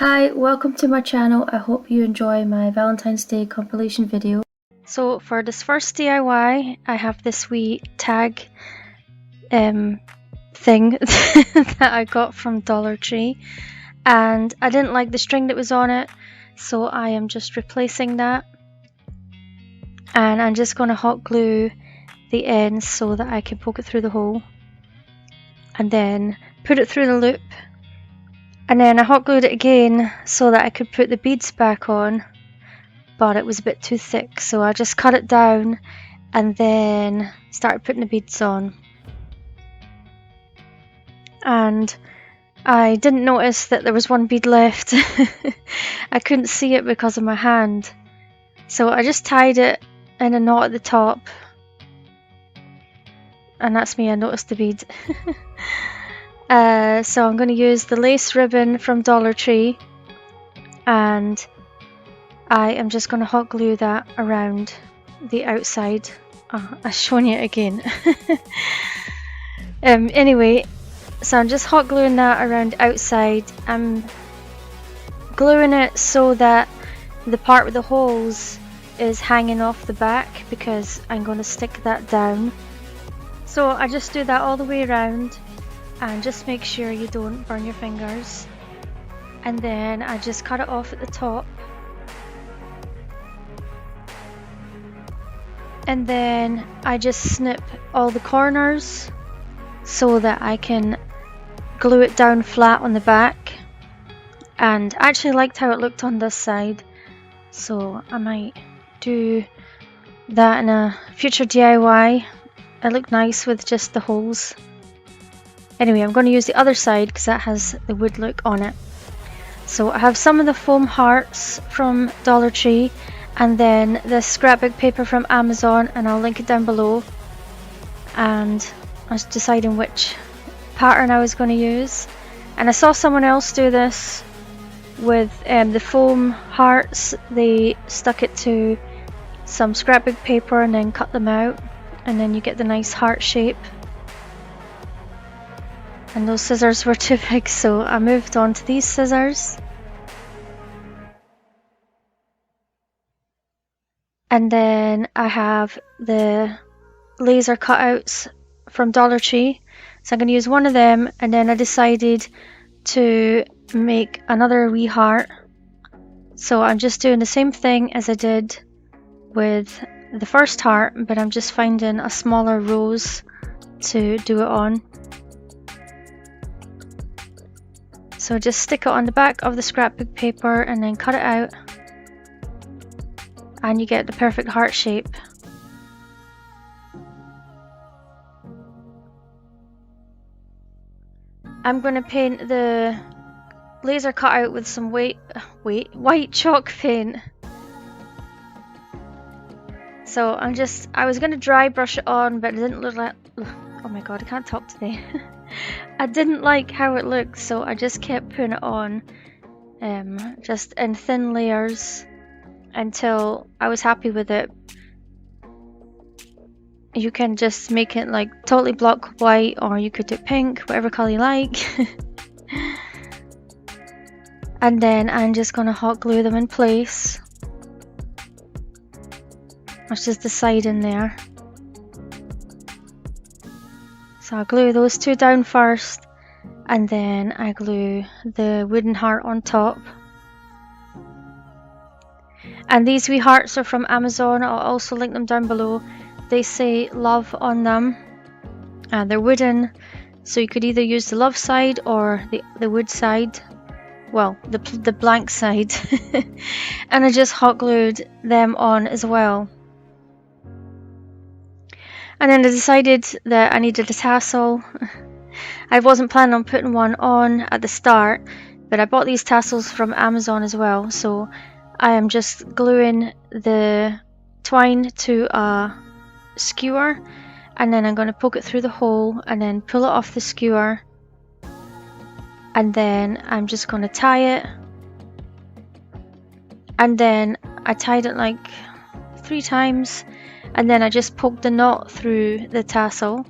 Hi, welcome to my channel. I hope you enjoy my Valentine's Day compilation video. So for this first DIY, I have this wee tag thing that I got from Dollar Tree, and I didn't like the string that was on it, so I am just replacing that, and I'm just going to hot glue the ends so that I can poke it through the hole and then put it through the loop. And then I hot glued it again so that I could put the beads back on, but it was a bit too thick, so I just cut it down and then started putting the beads on. And I didn't notice that there was one bead left. I couldn't see it because of my hand, so I just tied it in a knot at the top, and that's me, I noticed the bead. So I'm going to use the lace ribbon from Dollar Tree, and I am just going to hot glue that around the outside. I've shown you it again. Anyway, so I'm just hot gluing that around outside. I'm gluing it so that the part with the holes is hanging off the back, because I'm going to stick that down. So I just do that all the way around, and just make sure you don't burn your fingers. And then I just cut it off at the top. And then I just snip all the corners so that I can glue it down flat on the back. And I actually liked how it looked on this side, so I might do that in a future DIY. It looked nice with just the holes. Anyway, I'm going to use the other side because that has the wood look on it. So I have some of the foam hearts from Dollar Tree, and then the scrapbook paper from Amazon, and I'll link it down below. And I was deciding which pattern I was going to use, and I saw someone else do this with the foam hearts. They stuck it to some scrapbook paper and then cut them out, and then you get the nice heart shape. And those scissors were too big, so I moved on to these scissors. And then I have the laser cutouts from Dollar Tree, so I'm going to use one of them. And then I decided to make another wee heart, so I'm just doing the same thing as I did with the first heart, but I'm just finding a smaller rose to do it on. So just stick it on the back of the scrapbook paper and then cut it out, and you get the perfect heart shape. I'm going to paint the laser cutout with some white chalk paint. So I was going to dry brush it on, but it didn't look like, oh my god, I can't talk today. I didn't like how it looked, so I just kept putting it on, just in thin layers until I was happy with it. You can just make it like totally block white, or you could do pink, whatever color you like. And then I'm just going to hot glue them in place. That's just the side in there. So I glue those two down first, and then I glue the wooden heart on top. And these wee hearts are from Amazon. I'll also link them down below. They say love on them, and they're wooden, so you could either use the love side or the wood side. Well, the blank side. And I just hot glued them on as well. And then I decided that I needed a tassel. I wasn't planning on putting one on at the start, but I bought these tassels from Amazon as well. So I am just gluing the twine to a skewer, and then I'm going to poke it through the hole and then pull it off the skewer. And then I'm just going to tie it. And then I tied it like 3 times. And then I just poked the knot through the tassel.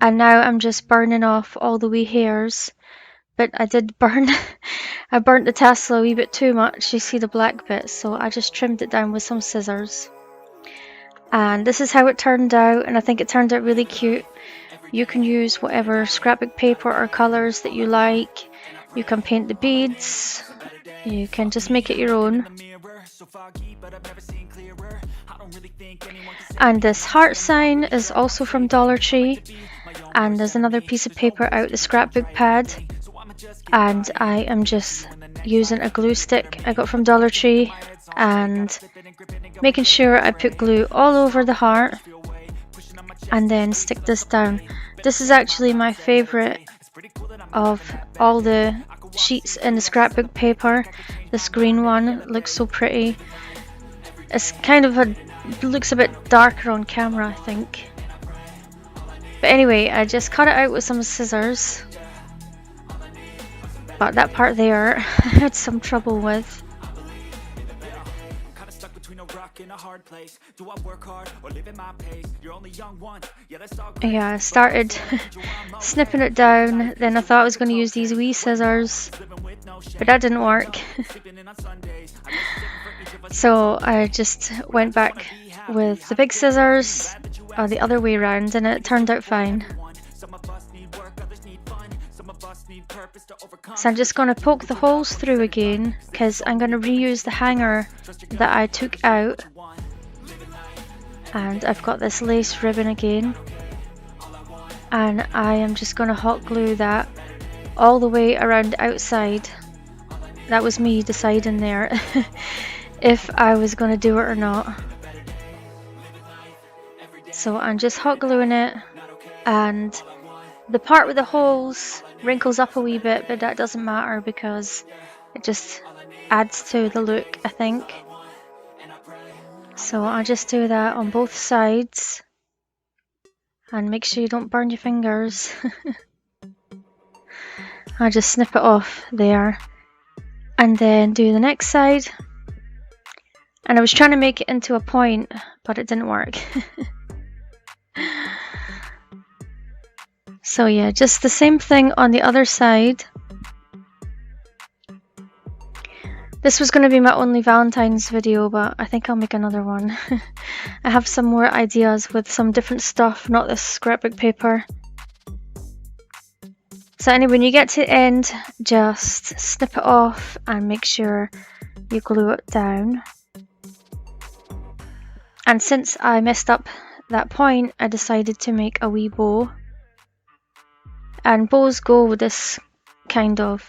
And now I'm just burning off all the wee hairs but I did burn I burnt the tassel a wee bit too much. You see the black bit, so I just trimmed it down with some scissors. And this is how it turned out, and I think it turned out really cute. You can use whatever scrapbook paper or colours that you like. You can paint the beads. You can just make it your own. And this heart sign is also from Dollar Tree. And there's another piece of paper out the scrapbook pad. And I am just using a glue stick I got from Dollar Tree and making sure I put glue all over the heart and then stick this down. This is actually my favourite of all the sheets in the scrapbook paper. This green one looks so pretty. It's kind of looks a bit darker on camera, I think. But anyway, I just cut it out with some scissors. But that part there, I had some trouble with. Yeah, I started snipping it down, then I thought I was going to use these wee scissors, but that didn't work. So I just went back with the big scissors, or the other way around, and it turned out fine. So I'm just going to poke the holes through again, because I'm going to reuse the hanger that I took out. And I've got this lace ribbon again. And I am just going to hot glue that all the way around the outside. That was me deciding there if I was going to do it or not. So I'm just hot gluing it, and the part with the holes wrinkles up a wee bit, but that doesn't matter because it just adds to the look, I think. So I just do that on both sides, and make sure you don't burn your fingers. I just snip it off there and then do the next side. And I was trying to make it into a point, but it didn't work. So yeah, just the same thing on the other side. This was going to be my only Valentine's video, but I think I'll make another one. I have some more ideas with some different stuff, not this scrapbook paper. So anyway, when you get to the end, just snip it off and make sure you glue it down. And since I messed up that point, I decided to make a wee bow. And bows go with this kind of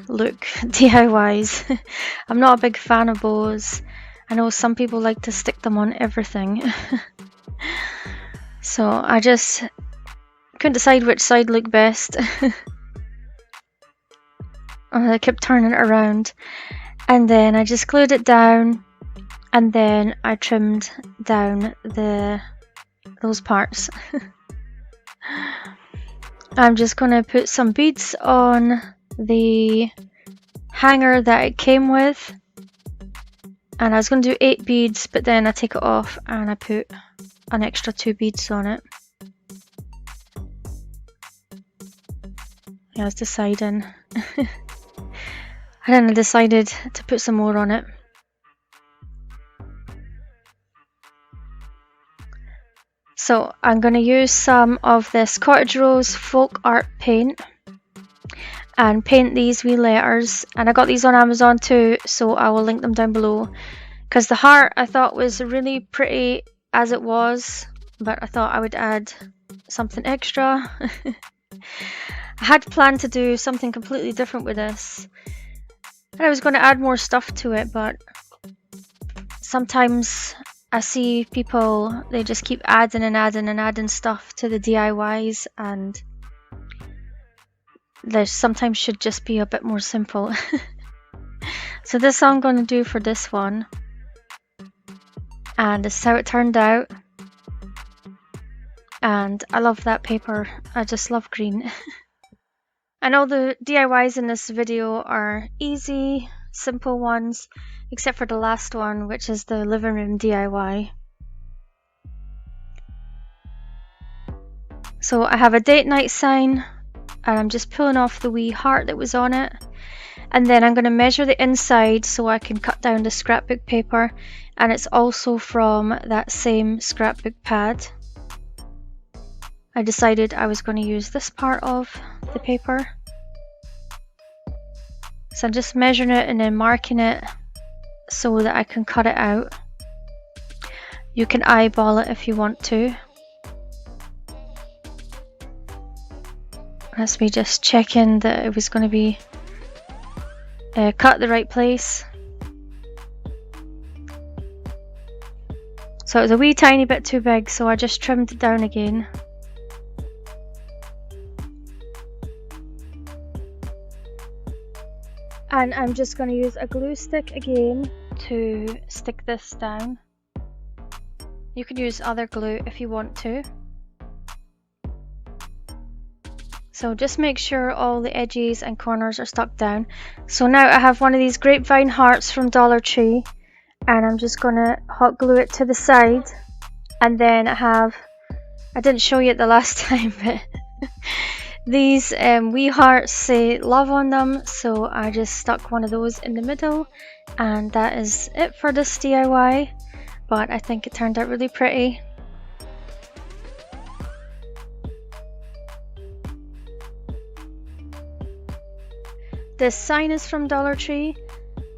look, DIYs. I'm not a big fan of bows. I know some people like to stick them on everything. So I just couldn't decide which side looked best. I kept turning it around, and then I just glued it down, and then I trimmed down those parts. I'm just going to put some beads on the hanger that it came with, and I was going to do 8 beads, but then I take it off and I put an extra 2 beads on it. Yeah, I was deciding. And then I decided to put some more on it. So I'm going to use some of this Cottage Rose Folk Art paint and paint these wee letters, and I got these on Amazon too, so I will link them down below. Because the heart I thought was really pretty as it was, but I thought I would add something extra. I had planned to do something completely different with this, and I was going to add more stuff to it, but sometimes I see people, they just keep adding and adding and adding stuff to the DIYs, and there sometimes should just be a bit more simple. So this is all I'm going to do for this one, and this is how it turned out. And I love that paper, I just love green. And all the DIYs in this video are easy, simple ones, except for the last one, which is the living room DIY. So I have a date night sign, and I'm just pulling off the wee heart that was on it. And then I'm going to measure the inside so I can cut down the scrapbook paper, and it's also from that same scrapbook pad. I decided I was going to use this part of the paper. So I'm just measuring it and then marking it so that I can cut it out. You can eyeball it if you want to. That's me just checking that it was going to be cut the right place. So it was a wee tiny bit too big, so I just trimmed it down again. And I'm just going to use a glue stick again to stick this down. You could use other glue if you want to. So just make sure all the edges and corners are stuck down. So now I have one of these grapevine hearts from Dollar Tree, and I'm just going to hot glue it to the side. And then I didn't show you it the last time, but these wee hearts say love on them, so I just stuck one of those in the middle, and that is it for this DIY, but I think it turned out really pretty. This sign is from Dollar Tree,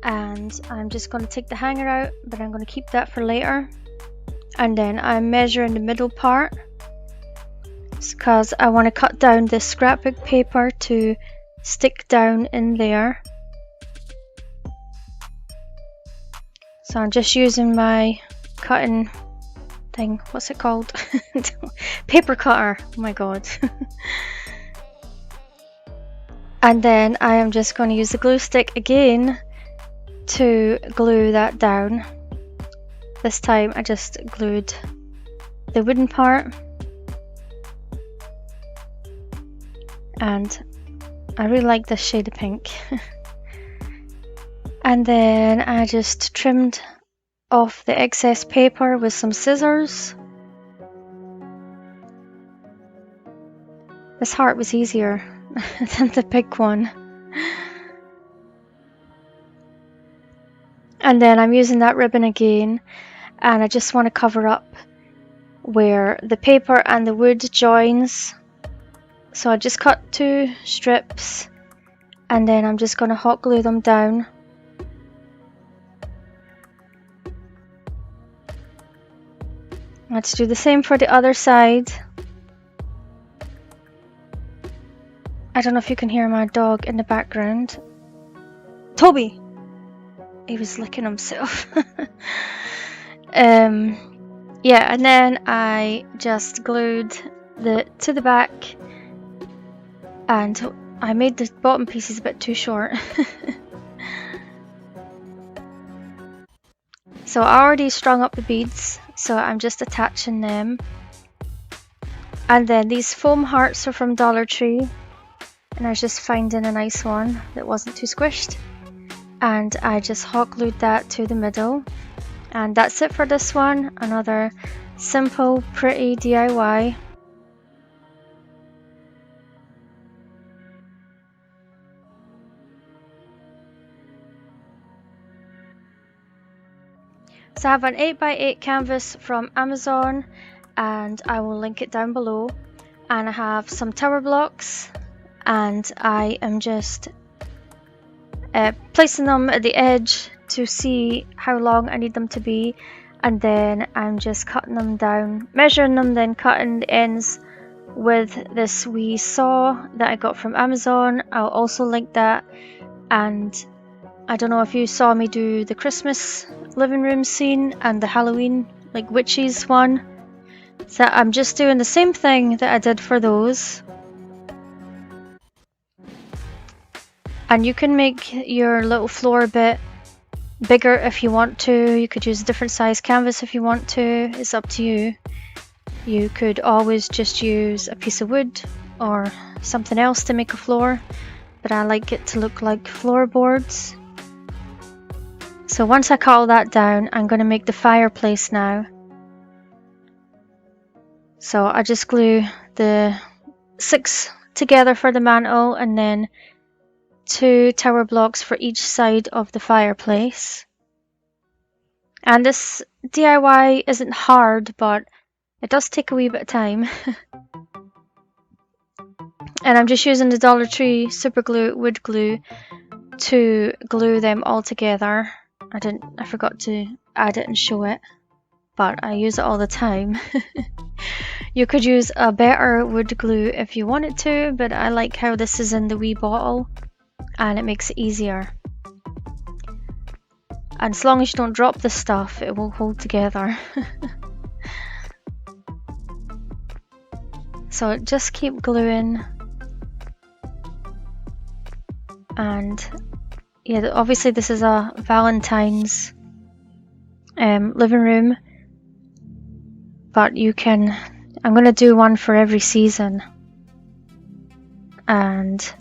and I'm just going to take the hanger out, but I'm going to keep that for later. And then I'm measuring the middle part because I want to cut down this scrapbook paper to stick down in there. So I'm just using my cutting thing, what's it called? Paper cutter, oh my god. And then I am just going to use the glue stick again to glue that down. This time I just glued the wooden part. And I really like this shade of pink. And then I just trimmed off the excess paper with some scissors. This heart was easier than the big one. And then I'm using that ribbon again, and I just want to cover up where the paper and the wood joins. So I just cut 2 strips, and then I'm just going to hot glue them down. Let's do the same for the other side. I don't know if you can hear my dog in the background. Toby! He was licking himself. Yeah, and then I just glued to the back, and I made the bottom pieces a bit too short. So I already strung up the beads, so I'm just attaching them. And then these foam hearts are from Dollar Tree, and I was just finding a nice one that wasn't too squished. And I just hot glued that to the middle. And that's it for this one. Another simple, pretty DIY. So I have an 8x8 canvas from Amazon, and I will link it down below. And I have some tower blocks, and I am just placing them at the edge to see how long I need them to be, and then I'm just cutting them down, measuring them, then cutting the ends with this wee saw that I got from Amazon. I'll also link that. And I don't know if you saw me do the Christmas living room scene and the Halloween like witches one, so I'm just doing the same thing that I did for those. And you can make your little floor a bit bigger if you want to. You could use a different size canvas if you want to. It's up to you. You could always just use a piece of wood or something else to make a floor, but I like it to look like floorboards. So once I cut all that down, I'm going to make the fireplace now. So I just glue the 6 together for the mantle, and then 2 tower blocks for each side of the fireplace. And this DIY isn't hard, but it does take a wee bit of time. And I'm just using the Dollar Tree super glue, wood glue, to glue them all together. I forgot to add it and show it, but I use it all the time. You could use a better wood glue if you wanted to, but I like how this is in the wee bottle and it makes it easier. And as long as you don't drop the stuff, it will hold together. So just keep gluing. And yeah, obviously this is a Valentine's living room, but you can, I'm going to do one for every season. And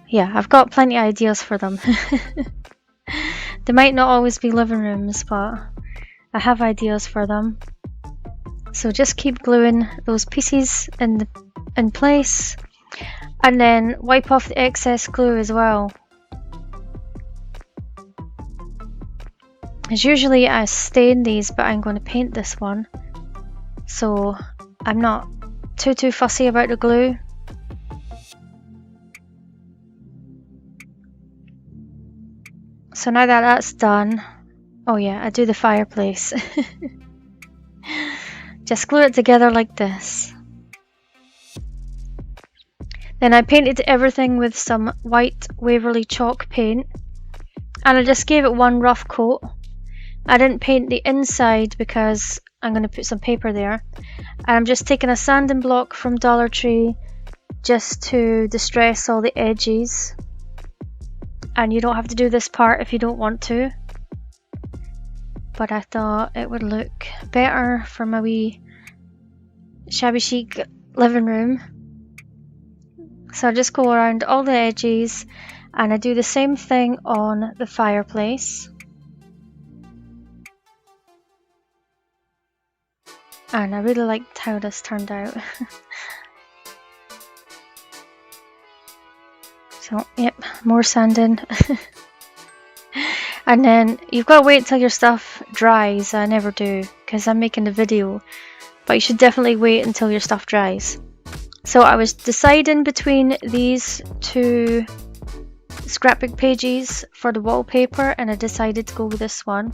yeah, I've got plenty of ideas for them. They might not always be living rooms, but I have ideas for them. So just keep gluing those pieces in place, and then wipe off the excess glue as well. As usually I stain these, but I'm going to paint this one, so I'm not too fussy about the glue. So now that that's done, oh yeah, I do the fireplace. Just glue it together like this. Then I painted everything with some white Waverly chalk paint, and I just gave it one rough coat. I didn't paint the inside because I'm going to put some paper there. And I'm just taking a sanding block from Dollar Tree just to distress all the edges. And you don't have to do this part if you don't want to, but I thought it would look better for my wee shabby chic living room. So I just go around all the edges, and I do the same thing on the fireplace. And I really liked how this turned out. So, yep, more sanding. And then you've got to wait till your stuff dries. I never do, because I'm making the video. But you should definitely wait until your stuff dries. So I was deciding between these 2 scrapbook pages for the wallpaper, and I decided to go with this one.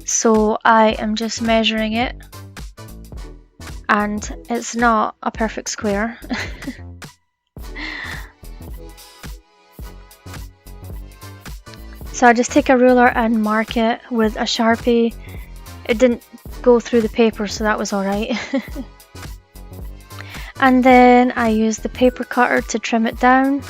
So I am just measuring it. And it's not a perfect square. So I just take a ruler and mark it with a Sharpie. It didn't go through the paper, so that was alright. And then I use the paper cutter to trim it down.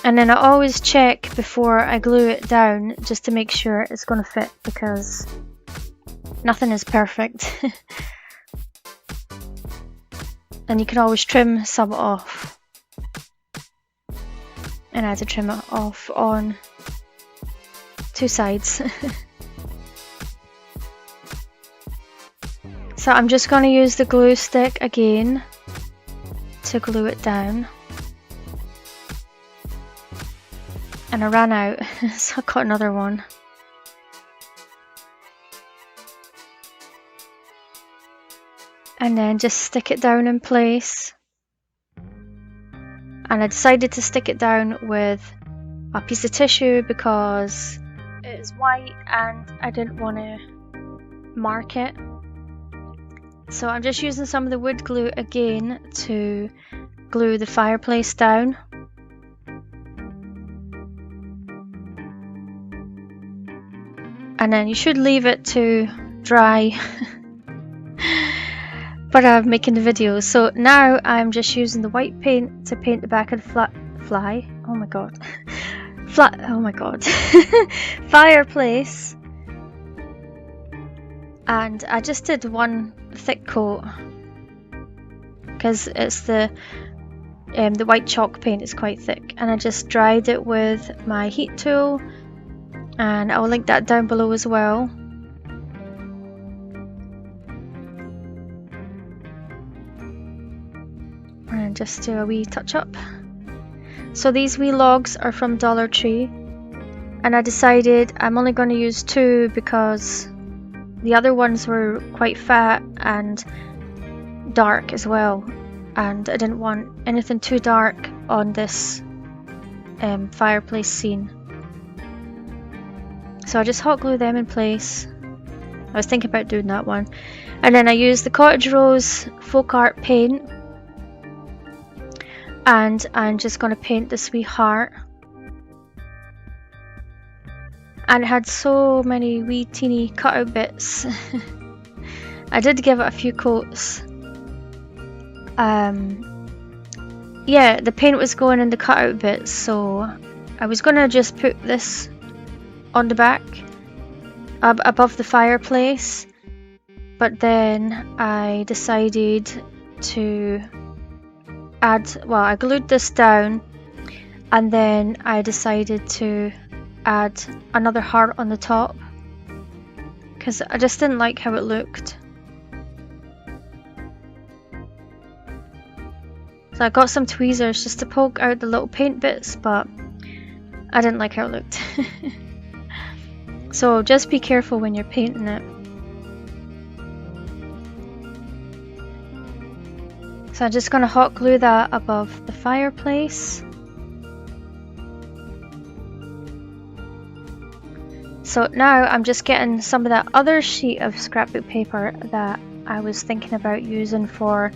And then I always check before I glue it down just to make sure it's going to fit, because nothing is perfect. And you can always trim some off. And I had to trim it off on 2 sides. So I'm just going to use the glue stick again to glue it down. And I ran out, so I got another one. And then just stick it down in place. And I decided to stick it down with a piece of tissue because it's white and I didn't want to mark it. So I'm just using some of the wood glue again to glue the fireplace down. And then you should leave it to dry. But I'm making the video, so now I'm just using the white paint to paint the back of the fireplace. And I just did one thick coat because it's the white chalk paint is quite thick, and I just dried it with my heat tool, and I'll link that down below as well. and just do a wee touch up. So these wee logs are from Dollar Tree, and I decided I'm only going to use 2 because the other ones were quite fat and dark as well, and I didn't want anything too dark on this fireplace scene. So I just hot glue them in place. I was thinking about doing that one. And then I used the Cottage Rose Folk Art paint, and I'm just going to paint this wee heart. And it had so many wee teeny cutout bits. I did give it a few coats. Yeah, the paint was going in the cutout bits, so I was going to just put this on the back above the fireplace, but then I decided to add, well, I glued this down, and then I decided to add another heart on the top because I just didn't like how it looked. So I got some tweezers just to poke out the little paint bits, but I didn't like how it looked. So just be careful when you're painting it. So I'm just going to hot glue that above the fireplace. So now I'm just getting some of that other sheet of scrapbook paper that I was thinking about using for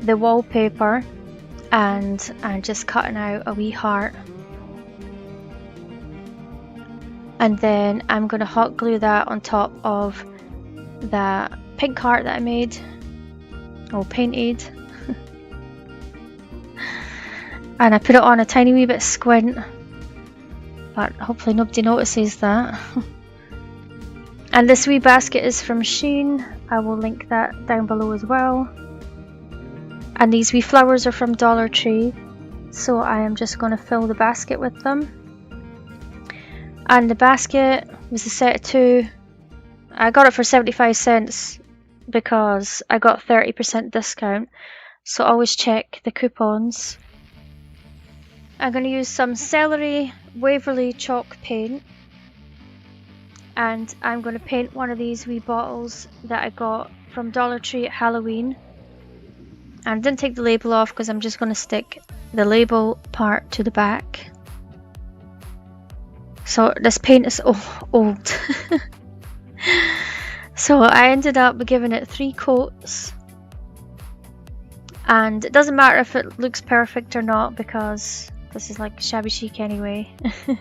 the wallpaper, and I'm just cutting out a wee heart. And then I'm going to hot glue that on top of that pink heart that I made, or painted. And I put it on a tiny wee bit squint, but hopefully nobody notices that. And this wee basket is from Shein. I will link that down below as well. And these wee flowers are from Dollar Tree, so I am just going to fill the basket with them. And the basket was a set of 2. I got it for 75 cents because I got 30% discount, so always check the coupons. I'm going to use some Celery Waverly chalk paint, and I'm going to paint one of these wee bottles that I got from Dollar Tree at Halloween. And didn't take the label off because I'm just going to stick the label part to the back. So this paint is old. So I ended up giving it 3 coats. And it doesn't matter if it looks perfect or not because this is like shabby chic anyway. It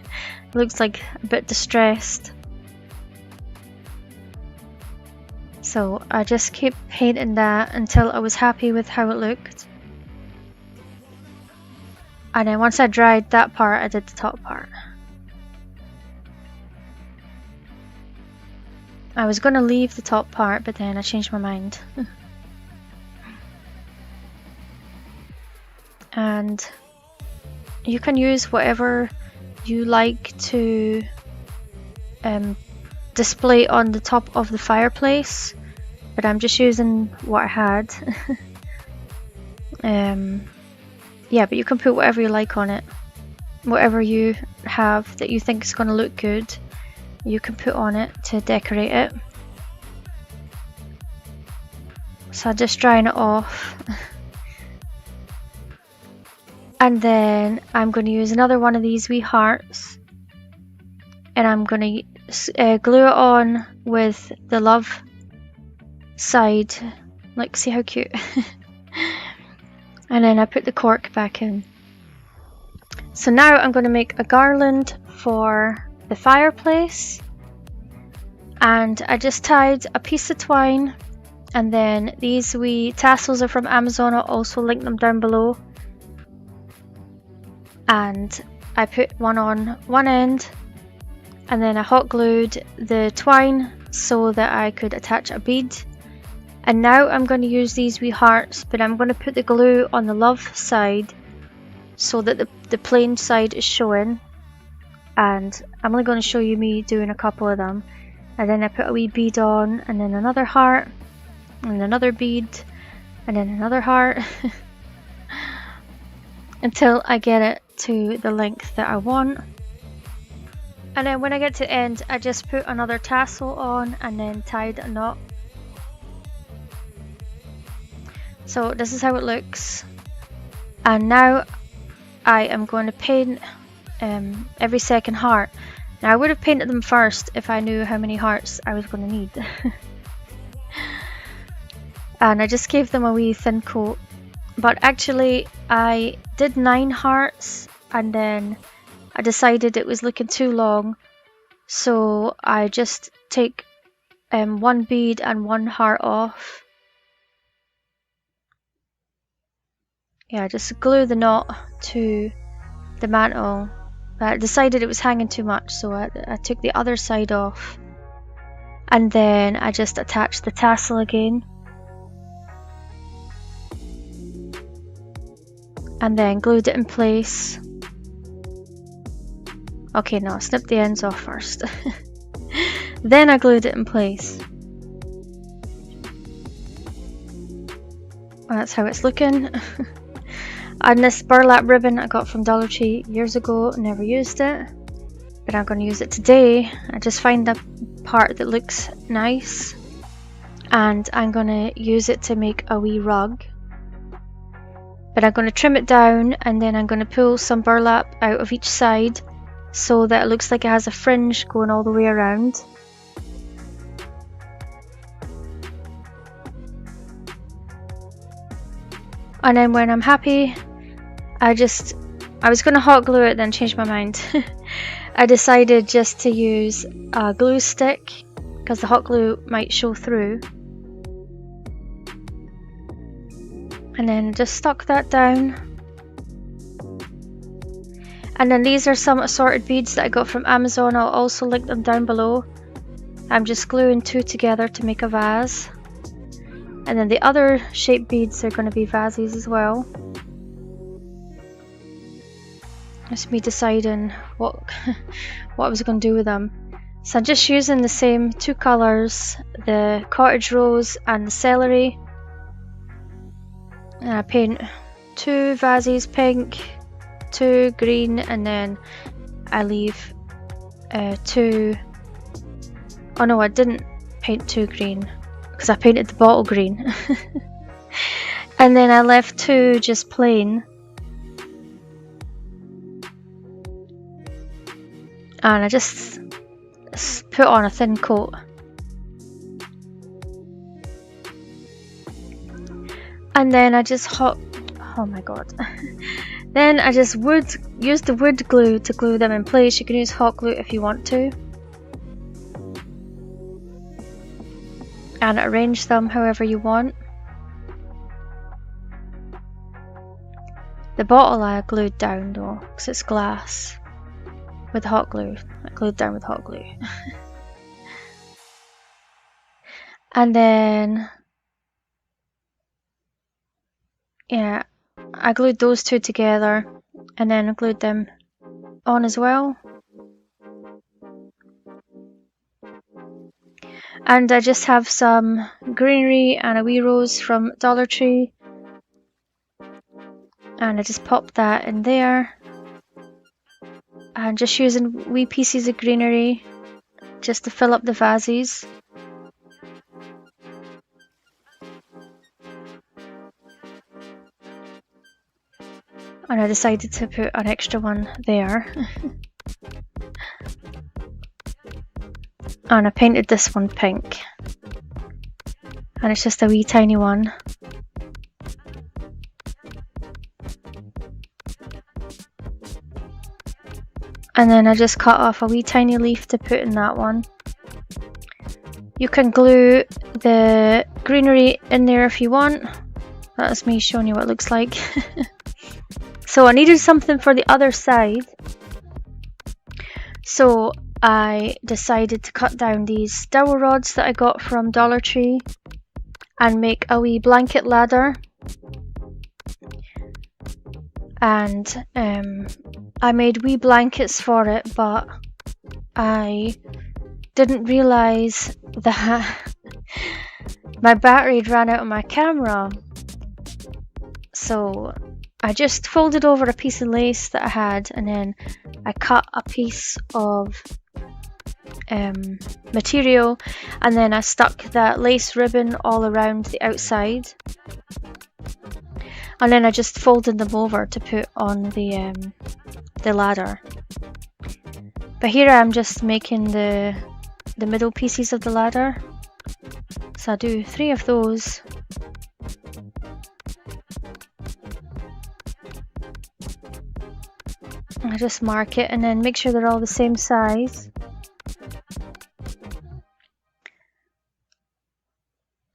looks like a bit distressed. So I just kept painting that until I was happy with how it looked. And then once I dried that part, I did the top part. I was going to leave the top part, but then I changed my mind. And you can use whatever you like to display on the top of the fireplace, but I'm just using what I had. Yeah, but you can put whatever you like on it. Whatever you have that you think is going to look good, you can put on it to decorate it. So I'm just drying it off. And then I'm going to use another one of these wee hearts, and I'm going to glue it on with the love side. Like, see how cute. And then I put the cork back in. So now I'm going to make a garland for the fireplace, and I just tied a piece of twine, and then these wee tassels are from Amazon. I'll also link them down below. And I put one on one end, and then I hot glued the twine so that I could attach a bead. And now I'm going to use these wee hearts, but I'm going to put the glue on the love side so that the plain side is showing. And I'm only going to show you me doing a couple of them. And then I put a wee bead on, and then another heart, and another bead, and then another heart. until I get it to the length that I want. And then when I get to the end, I just put another tassel on and then tied a knot. So this is how it looks. And now I am going to paint every second heart. Now I would have painted them first if I knew how many hearts I was going to need. And I just gave them a wee thin coat. But actually I did 9 hearts and then I decided it was looking too long. So I just take 1 bead and 1 heart off. Yeah, just glue the knot to the mantle. I decided it was hanging too much, so I took the other side off. And then I just attached the tassel again. And then glued it in place. Okay, no, I snipped the ends off first. Then I glued it in place. That's how it's looking. And this burlap ribbon I got from Dollar Tree years ago, never used it, but I'm going to use it today. I just find a part that looks nice and I'm going to use it to make a wee rug. But I'm going to trim it down and then I'm going to pull some burlap out of each side so that it looks like it has a fringe going all the way around. And then when I'm happy, I was going to hot glue it, then changed my mind. I decided just to use a glue stick because the hot glue might show through. And then just stuck that down. And then these are some assorted beads that I got from Amazon. I'll also link them down below. I'm just gluing 2 together to make a vase. And then the other shaped beads are going to be vases as well. It's me deciding what I was going to do with them. So I'm just using the same 2 colours, the cottage rose and the celery. And I paint 2 vases pink, 2 green, and then I leave 2... Oh no, I didn't paint 2 green because I painted the bottle green. And then I left 2 just plain. And I just put on a thin coat. And then I just oh my god. Then I just use the wood glue to glue them in place. You can use hot glue if you want to. And arrange them however you want. The bottle I glued down though, because it's glass. With hot glue. I glued down with hot glue. And then, yeah, I glued those 2 together and then I glued them on as well. And I just have some greenery and a wee rose from Dollar Tree. And I just popped that in there. And just using wee pieces of greenery just to fill up the vases. And I decided to put an extra one there. And I painted this one pink. And it's just a wee tiny one. And then I just cut off a wee tiny leaf to put in that one. You can glue the greenery in there if you want. That's me showing you what it looks like. So I needed something for the other side. So I decided to cut down these dowel rods that I got from Dollar Tree and make a wee blanket ladder. And I made wee blankets for it, but I didn't realise that my battery had ran out on my camera. So I just folded over a piece of lace that I had, and then I cut a piece of material, and then I stuck that lace ribbon all around the outside, and then I just folded them over to put on the ladder. But here I'm just making the middle pieces of the ladder, so I do 3 of those. I just mark it and then make sure they're all the same size.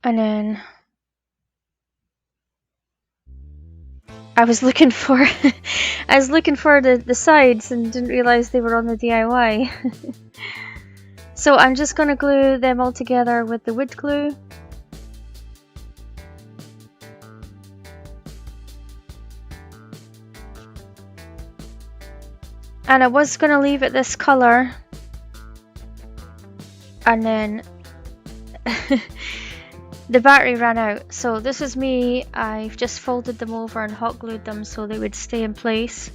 And then I was looking for the sides and didn't realize they were on the DIY. So I'm just gonna glue them all together with the wood glue. And I was gonna leave it this color, and then the battery ran out. So this is me. I've just folded them over and hot glued them so they would stay in place.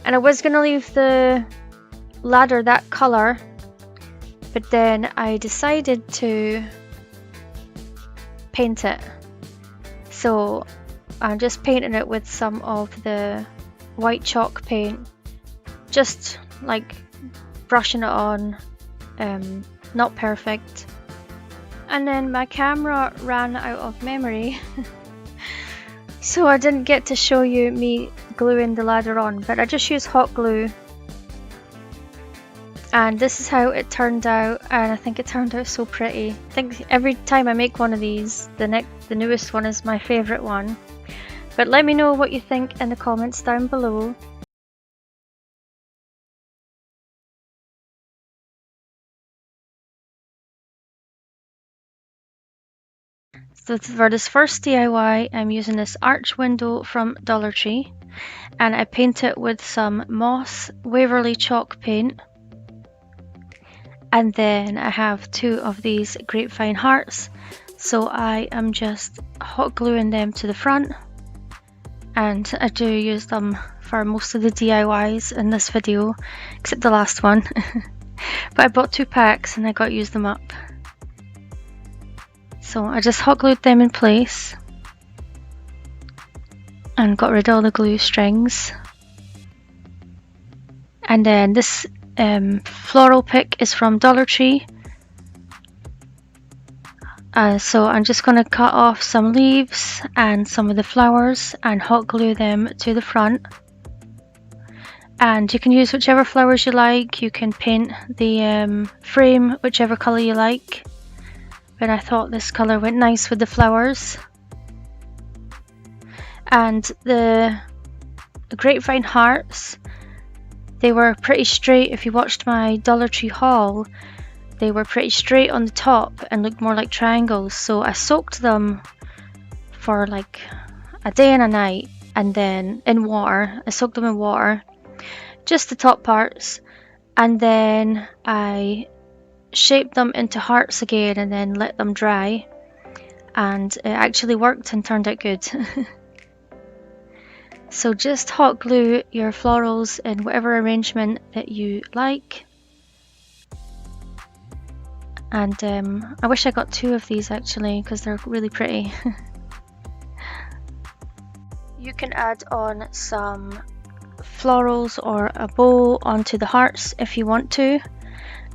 And I was gonna leave the ladder that color, but then I decided to paint it. So I'm just painting it with some of the white chalk paint, just like brushing it on, not perfect. And then my camera ran out of memory, so I didn't get to show you me gluing the ladder on, but I just used hot glue. And this is how it turned out, and I think it turned out so pretty. I think every time I make one of these, the newest one is my favourite one. But let me know what you think in the comments down below. So for this first DIY, I'm using this arch window from Dollar Tree, and I paint it with some Moss Waverly chalk paint. And then I have 2 of these grapevine hearts, so I am just hot gluing them to the front. And I do use them for most of the DIYs in this video, except the last one. But I bought 2 packs and I got to use them up. So I just hot glued them in place and got rid of all the glue strings. And then this floral pick is from Dollar Tree. So I'm just going to cut off some leaves and some of the flowers and hot glue them to the front. And you can use whichever flowers you like. You can paint the frame whichever colour you like. But I thought this colour went nice with the flowers. And the grapevine hearts, they were pretty straight. If you watched my Dollar Tree haul, they were pretty straight on the top and looked more like triangles. So I soaked them for like a day and a night, and then in water. I soaked them in water, just the top parts, and then I shaped them into hearts again and then let them dry, and it actually worked and turned out good. So just hot glue your florals in whatever arrangement that you like. And I wish I got 2 of these actually, because they're really pretty. You can add on some florals or a bow onto the hearts if you want to,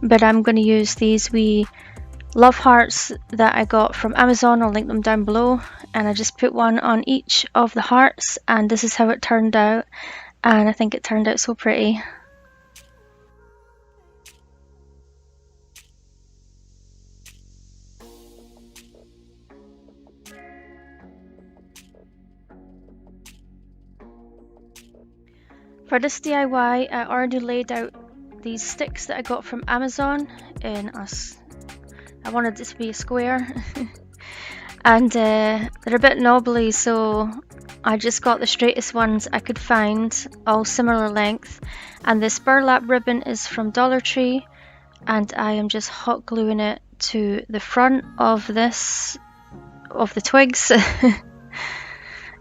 but I'm going to use these wee love hearts that I got from Amazon. I'll link them down below, and I just put one on each of the hearts, and this is how it turned out, and I think it turned out so pretty. For this DIY, I already laid out these sticks that I got from Amazon in I wanted it to be a square. And they're a bit knobbly, so I just got the straightest ones I could find, all similar length. And this burlap ribbon is from Dollar Tree, and I am just hot gluing it to the front of the twigs.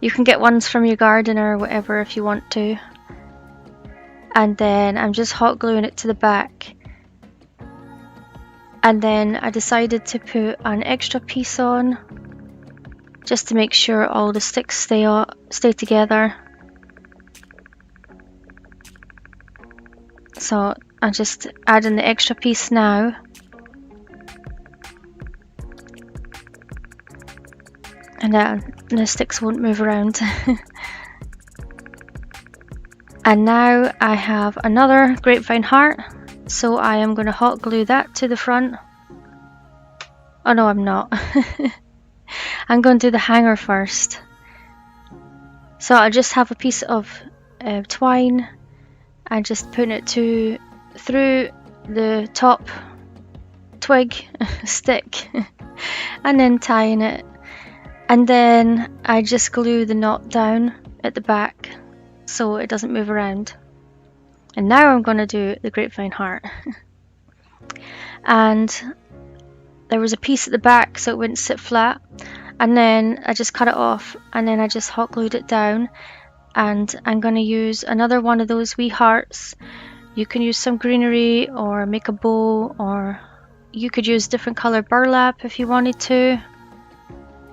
You can get ones from your garden or whatever if you want to. And then I'm just hot gluing it to the back. And then I decided to put an extra piece on just to make sure all the sticks stay together. So I'm just adding the extra piece now. And then the sticks won't move around. And now I have another grapevine heart, so I am going to hot glue that to the front. Oh no, I'm not. I'm going to do the hanger first. So I just have a piece of twine and just putting it through the top twig stick and then tying it. And then I just glue the knot down at the back so it doesn't move around. And now I'm going to do the grapevine heart. And there was a piece at the back so it wouldn't sit flat. And then I just cut it off and then I just hot glued it down. And I'm going to use another one of those wee hearts. You can use some greenery or make a bow, or you could use different colored burlap if you wanted to.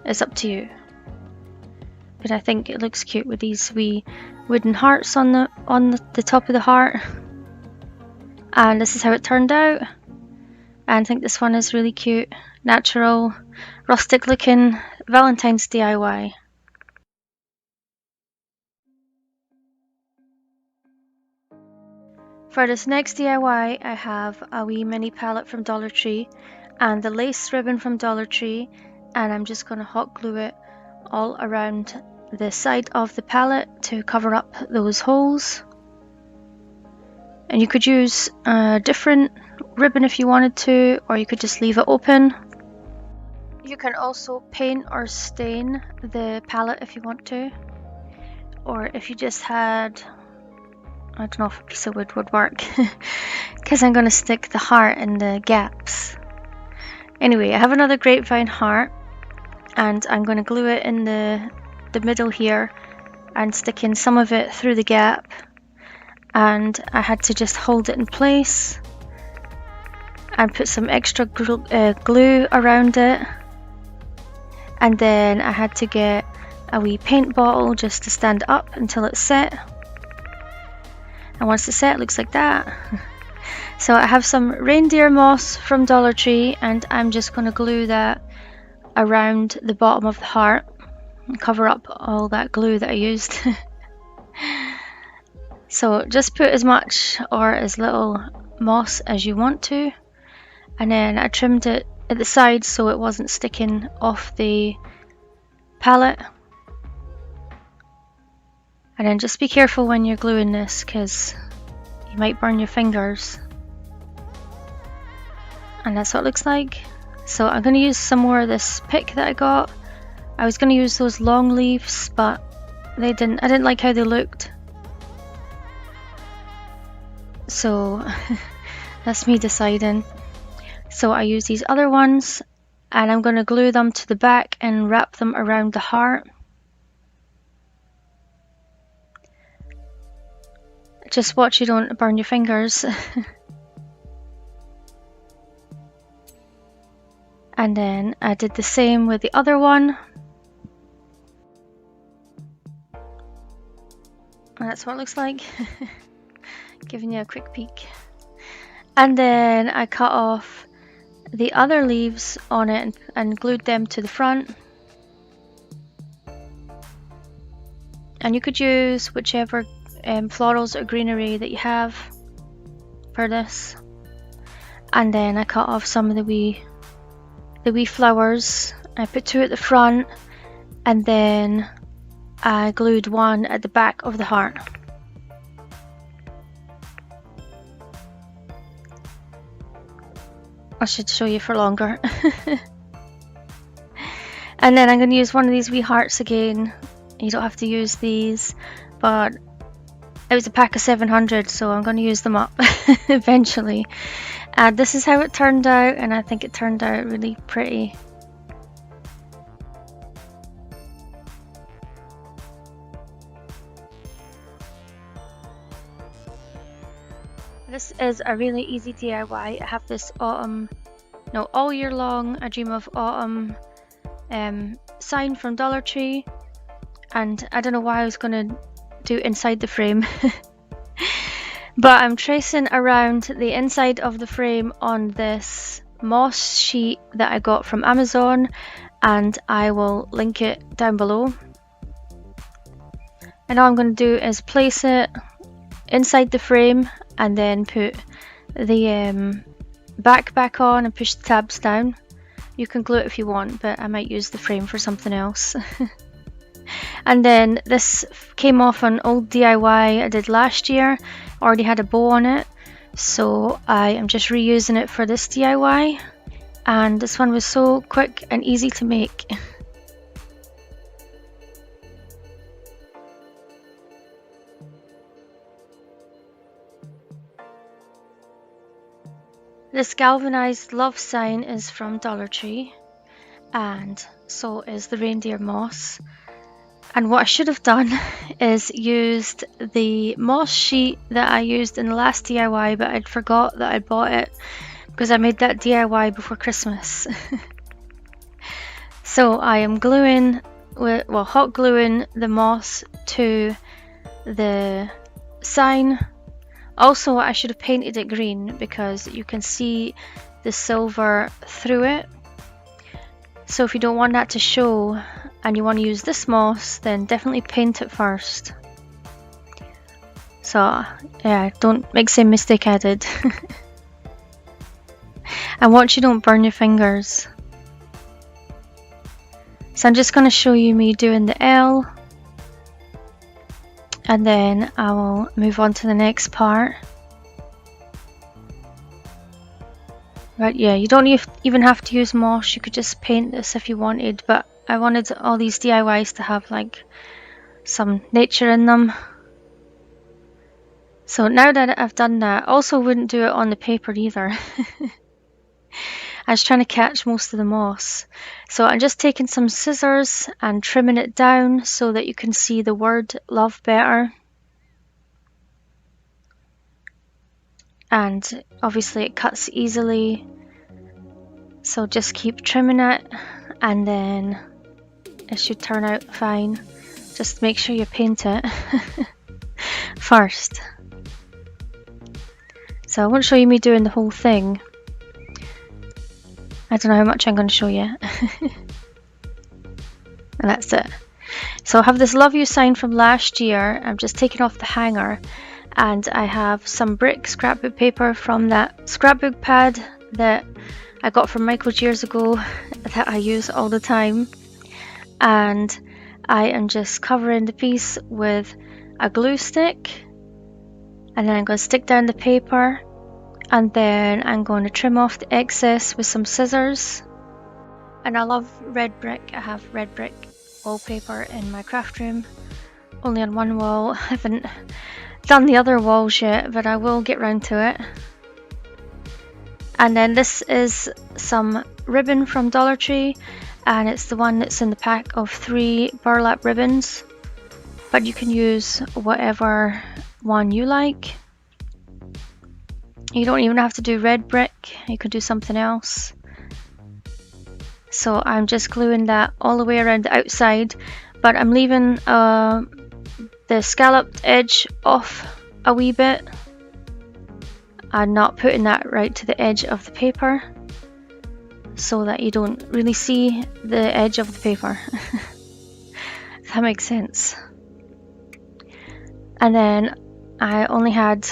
It's up to you. But I think it looks cute with these wee wooden hearts on the top of the heart. And this is how it turned out. And I think this one is really cute, natural, rustic looking Valentine's DIY. For this next DIY, I have a wee mini pallet from Dollar Tree and the lace ribbon from Dollar Tree, and I'm just going to hot glue it all around the side of the pallet to cover up those holes. And you could use a different ribbon if you wanted to, or you could just leave it open. You can also paint or stain the palette if you want to, or if you just had, I don't know if a piece of wood would work because I'm going to stick the heart in the gaps. Anyway, I have another grapevine heart and I'm going to glue it in the middle here and stick in some of it through the gap, and I had to just hold it in place and put some extra glue around it. And then I had to get a wee paint bottle just to stand up until it's set. And once it's set, it looks like that. So I have some reindeer moss from Dollar Tree and I'm just going to glue that around the bottom of the heart and cover up all that glue that I used. So just put as much or as little moss as you want to. And then I trimmed it at the sides so it wasn't sticking off the palette. And then just be careful when you're gluing this because you might burn your fingers. And that's what it looks like. So I'm going to use some more of this pick that I got. I was going to use those long leaves, but I didn't like how they looked. So that's me deciding. So I use these other ones and I'm going to glue them to the back and wrap them around the heart. Just watch you don't burn your fingers. And then I did the same with the other one. And that's what it looks like. Giving you a quick peek. And then I cut off the other leaves on it and glued them to the front. And you could use whichever florals or greenery that you have for this. And then I cut off some of the wee flowers. I put two at the front and then I glued one at the back of the heart. I should show you for longer. And then I'm going to use one of these wee hearts again. You don't have to use these, but it was a pack of 700, so I'm going to use them up eventually. This is how it turned out, and I think it turned out really pretty. This is a really easy DIY. I have this autumn, no, all year long, I dream of autumn sign from Dollar Tree, and I don't know why I was going to do inside the frame. But I'm tracing around the inside of the frame on this moss sheet that I got from Amazon, and I will link it down below. And all I'm going to do is place it inside the frame and then put the back on and push the tabs down. You can glue it if you want, but I might use the frame for something else. And then this came off an old DIY I did last year. Already had a bow on it, so I am just reusing it for this DIY. And this one was so quick and easy to make. This galvanized love sign is from Dollar Tree, and so is the reindeer moss. And what I should have done is used the moss sheet that I used in the last DIY, but I'd forgot that I'd bought it because I made that DIY before Christmas. So I am gluing, hot gluing the moss to the sign. Also, I should have painted it green because you can see the silver through it. So if you don't want that to show and you want to use this moss, then definitely paint it first. So yeah, don't make the same mistake I did. And watch you don't burn your fingers. So I'm just going to show you me doing the L, and then I will move on to the next part. Right, yeah, you don't even have to use moss, you could just paint this if you wanted, but I wanted all these DIYs to have like some nature in them. So now that I've done that, also wouldn't do it on the paper either. I was trying to catch most of the moss. So I'm just taking some scissors and trimming it down so that you can see the word love better. And obviously it cuts easily, so just keep trimming it and then it should turn out fine. Just make sure you paint it first. So I won't show you me doing the whole thing. I don't know how much I'm going to show you. And that's it. So I have this love you sign from last year. I'm just taking off the hanger. And I have some brick scrapbook paper from that scrapbook pad that I got from Michael's years ago that I use all the time. And I am just covering the piece with a glue stick. And then I'm going to stick down the paper. And then I'm going to trim off the excess with some scissors. And I love red brick. I have red brick wallpaper in my craft room. Only on one wall. I haven't done the other walls yet, but I will get round to it. And then this is some ribbon from Dollar Tree, and it's the one that's in the pack of 3 burlap ribbons, but you can use whatever one you like. You don't even have to do red brick, you could do something else. So I'm just gluing that all the way around the outside, but I'm leaving the scalloped edge off a wee bit and not putting that right to the edge of the paper so that you don't really see the edge of the paper. If that makes sense. And then I only had,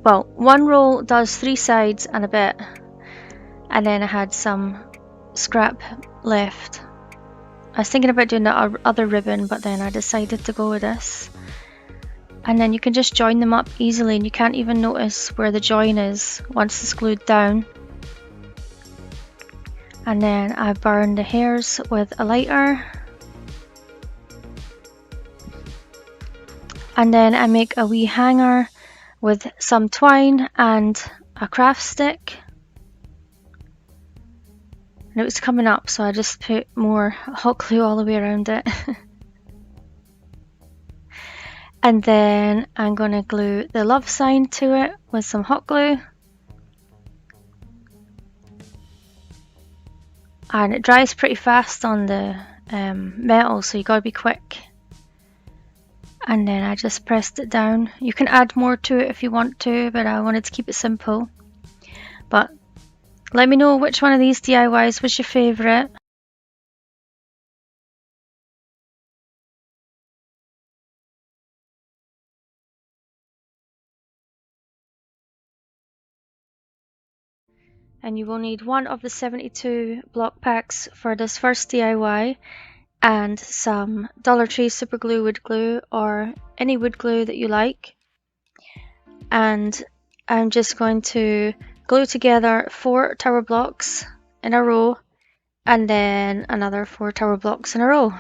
well, one roll does 3 sides and a bit, and then I had some scrap left. I was thinking about doing the other ribbon, but then I decided to go with this. And then you can just join them up easily, and you can't even notice where the join is once it's glued down. And then I burn the hairs with a lighter. And then I make a wee hanger with some twine and a craft stick. And it was coming up, so I just put more hot glue all the way around it. And then I'm going to glue the love sign to it with some hot glue. And it dries pretty fast on the metal, so you gotta be quick. And then I just pressed it down. You can add more to it if you want to, but I wanted to keep it simple. But let me know which one of these DIYs was your favourite. And you will need one of the 72 block packs for this first DIY and some Dollar Tree super glue wood glue or any wood glue that you like. And I'm just going to glue together 4 tower blocks in a row and then another 4 tower blocks in a row.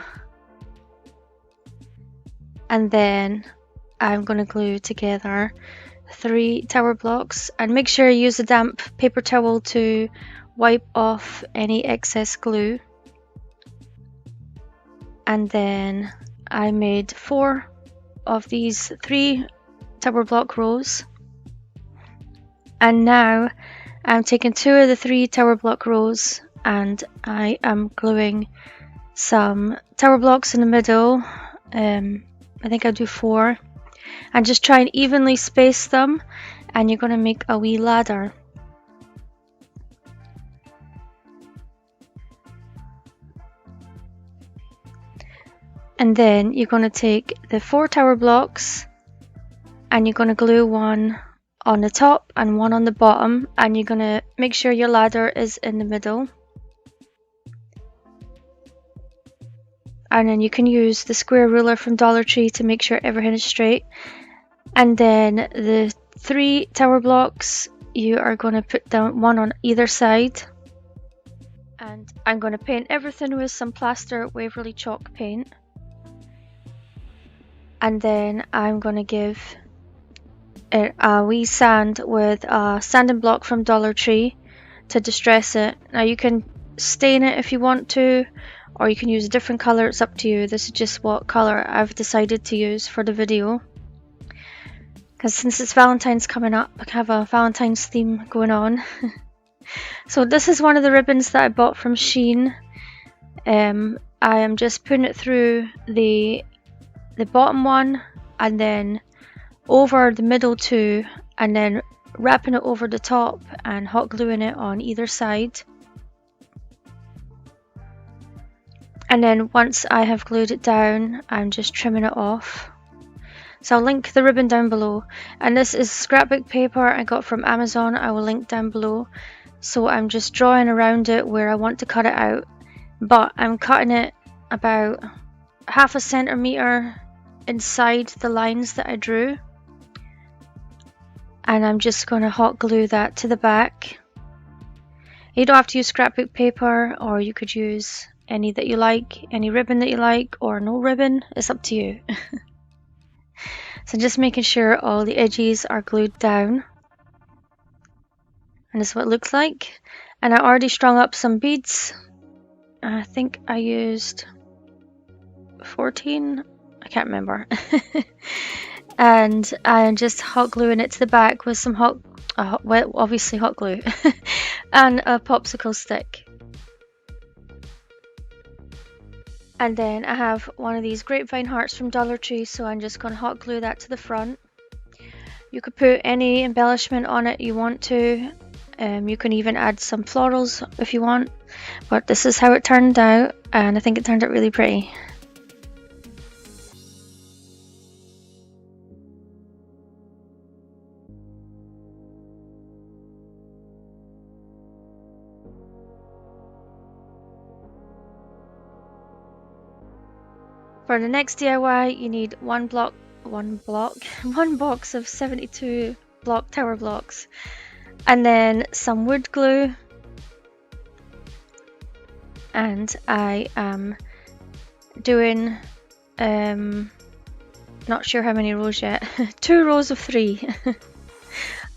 And then I'm going to glue together 3 tower blocks, and make sure you use a damp paper towel to wipe off any excess glue. And then I made 4 of these 3 tower block rows. And now I'm taking 2 of the 3 tower block rows and I am gluing some tower blocks in the middle. I think I'll do 4. And just try and evenly space them, and you're going to make a wee ladder. And then you're going to take the 4 tower blocks and you're going to glue one on the top and one on the bottom, and you're going to make sure your ladder is in the middle. And then you can use the square ruler from Dollar Tree to make sure everything is straight. And then the 3 tower blocks, you are going to put down one on either side. And I'm going to paint everything with some plaster Waverly chalk paint. And then I'm going to give it a wee sand with a sanding block from Dollar Tree to distress it. Now you can stain it if you want to, or you can use a different colour, it's up to you. This is just what colour I've decided to use for the video. Because since it's Valentine's coming up, I have a Valentine's theme going on. So this is one of the ribbons that I bought from Shein. I am just putting it through the bottom one and then over the middle 2 and then wrapping it over the top and hot gluing it on either side. And then once I have glued it down, I'm just trimming it off. So I'll link the ribbon down below. And this is scrapbook paper I got from Amazon. I will link down below. So I'm just drawing around it where I want to cut it out. But I'm cutting it about 1/2 centimeter inside the lines that I drew. And I'm just going to hot glue that to the back. You don't have to use scrapbook paper, or you could use any that you like, any ribbon that you like, or no ribbon. It's up to you. So just making sure all the edges are glued down. And this is what it looks like. And I already strung up some beads. I think I used 14. I can't remember. And I'm just hot gluing it to the back with some well, obviously hot glue and a popsicle stick. And then I have one of these grapevine hearts from Dollar Tree, so I'm just going to hot glue that to the front. You could put any embellishment on it you want to. You can even add some florals if you want, but this is how it turned out, and I think it turned out really pretty. For the next DIY, you need one box of 72 block tower blocks, and then some wood glue. And I am doing, not sure how many rows yet, 2 rows of 3.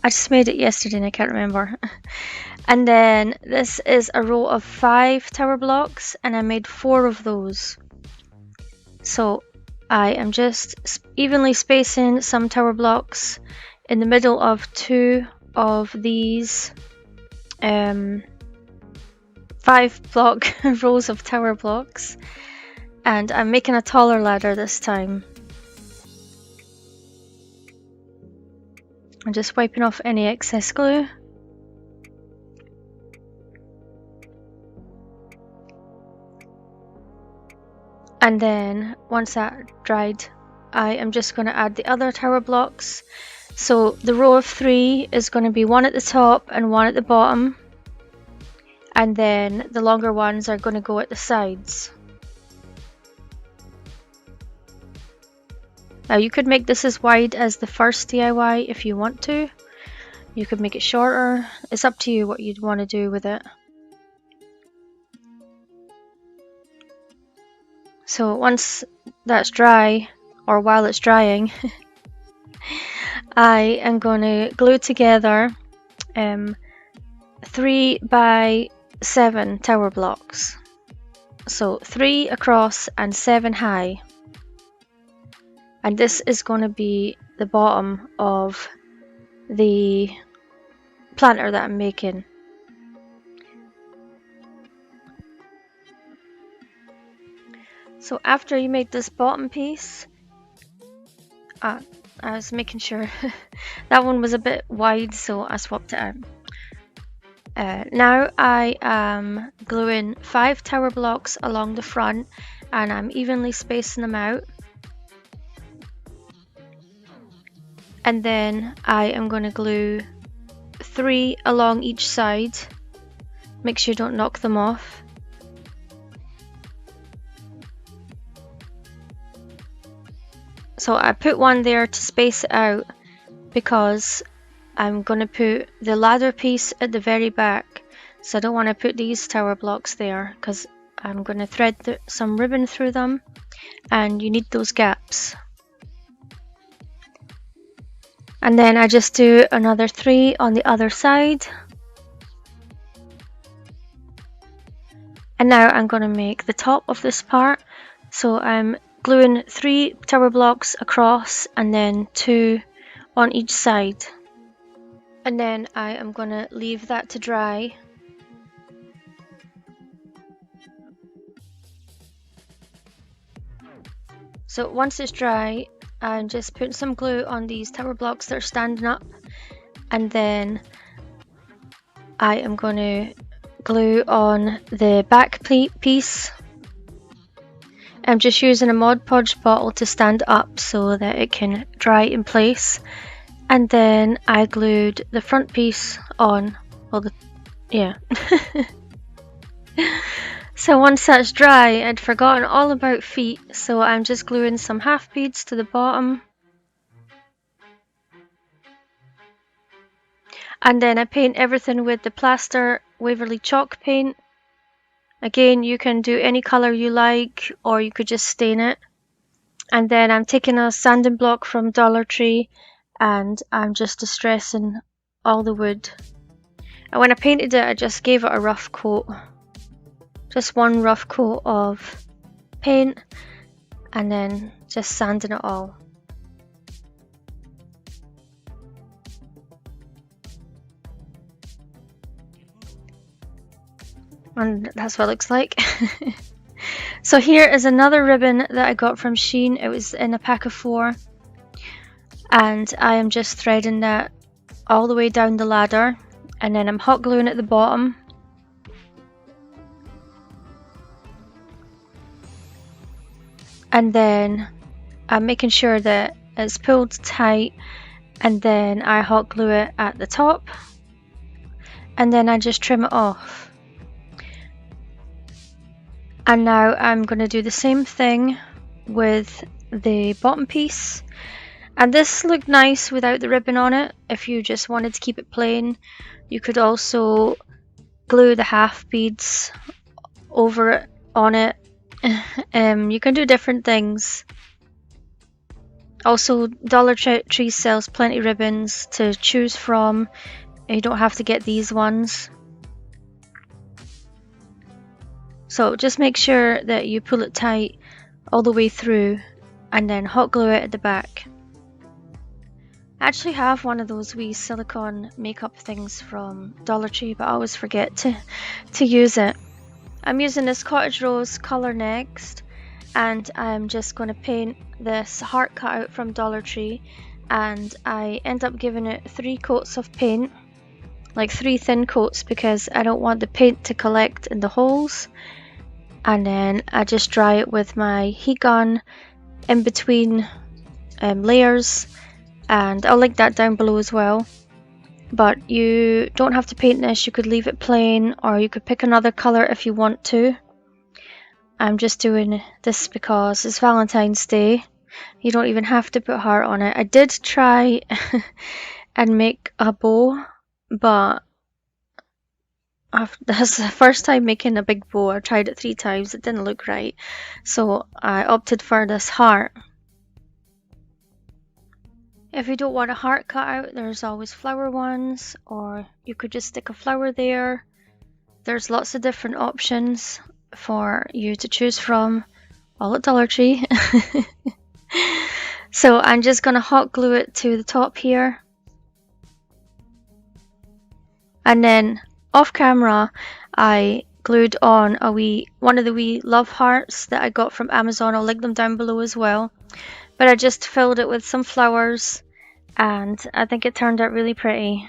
I just made it yesterday and I can't remember. And then this is a row of 5 tower blocks, and I made 4 of those. So I am just evenly spacing some tower blocks in the middle of 2 of these 5-block rows of tower blocks, and I'm making a taller ladder this time. I'm just wiping off any excess glue. And then once that dried, I am just going to add the other tower blocks. So the row of 3 is going to be 1 at the top and 1 at the bottom. And then the longer ones are going to go at the sides. Now you could make this as wide as the first DIY if you want to. You could make it shorter. It's up to you what you'd want to do with it. So once that's dry, or while it's drying, I am going to glue together 3 by 7 tower blocks. So 3 across and 7 high. And this is going to be the bottom of the planter that I'm making. So after you make this bottom piece, I was making sure that one was a bit wide, so I swapped it out. Now I am gluing 5 tower blocks along the front, and I'm evenly spacing them out. And then I am going to glue 3 along each side. Make sure you don't knock them off. So I put one there to space it out because I'm going to put the ladder piece at the very back. So I don't want to put these tower blocks there because I'm going to thread some ribbon through them, and you need those gaps. And then I just do another 3 on the other side. And now I'm going to make the top of this part. So I'm gluing 3 tower blocks across and then 2 on each side. And then I am going to leave that to dry. So once it's dry, I'm just putting some glue on these tower blocks that are standing up, and then I am going to glue on the back piece. I'm just using a Mod Podge bottle to stand up so that it can dry in place, and then I glued the front piece on. So once that's dry, I'd forgotten all about feet, so I'm just gluing some half beads to the bottom. And then I paint everything with the plaster Waverly chalk paint. Again, you can do any colour you like, or you could just stain it. And then I'm taking a sanding block from Dollar Tree, and I'm just distressing all the wood. And when I painted it, I just gave it a rough coat. Just one rough coat of paint, and then just sanding it all. And that's what it looks like. So here is another ribbon that I got from Shein. It was in a pack of 4. And I am just threading that all the way down the ladder. And then I'm hot gluing at the bottom. And then I'm making sure that it's pulled tight, and then I hot glue it at the top, and then I just trim it off. And now I'm going to do the same thing with the bottom piece. And this looked nice without the ribbon on it. If you just wanted to keep it plain, you could also glue the half beads over it, on it. You can do different things. Also, Dollar Tree sells plenty of ribbons to choose from. You don't have to get these ones. So just make sure that you pull it tight all the way through, and then hot glue it at the back. I actually have one of those wee silicone makeup things from Dollar Tree, but I always forget to use it. I'm using this cottage rose colour next, and I'm just going to paint this heart cutout from Dollar Tree, and I end up giving it 3 coats of paint, like 3 thin coats, because I don't want the paint to collect in the holes. And then I just dry it with my heat gun in between layers, and I'll link that down below as well. But you don't have to paint this, you could leave it plain, or you could pick another colour if you want to. I'm just doing this because it's Valentine's Day. You don't even have to put heart on it. I did try and make a bow, but that's the first time making a big bow. I tried it 3 times, it didn't look right, so I opted for this heart. If you don't want a heart cut out, there's always flower ones, or you could just stick a flower there. There's lots of different options for you to choose from, all at Dollar Tree. So I'm just gonna hot glue it to the top here. And then off camera, I glued on one of the wee love hearts that I got from Amazon. I'll link them down below as well. But I just filled it with some flowers, and I think it turned out really pretty.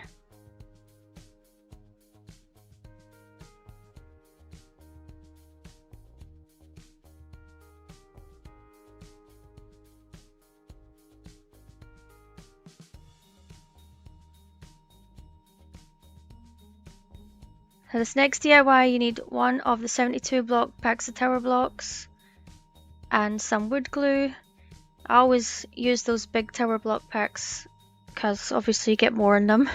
For this next DIY, you need one of the 72 block packs of tower blocks and some wood glue. I always use those big tower block packs because obviously you get more in them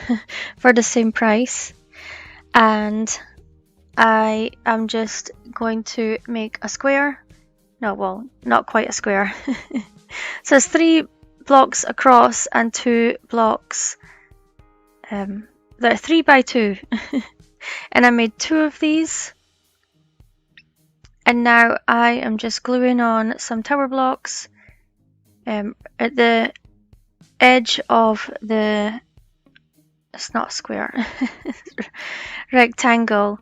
for the same price. And I am just going to make a square. No, well, not quite a square. So it's 3 blocks across and 2 blocks. They're 3 by 2. And I made 2 of these. And now I am just gluing on some tower blocks at the edge of the, it's not square, rectangle,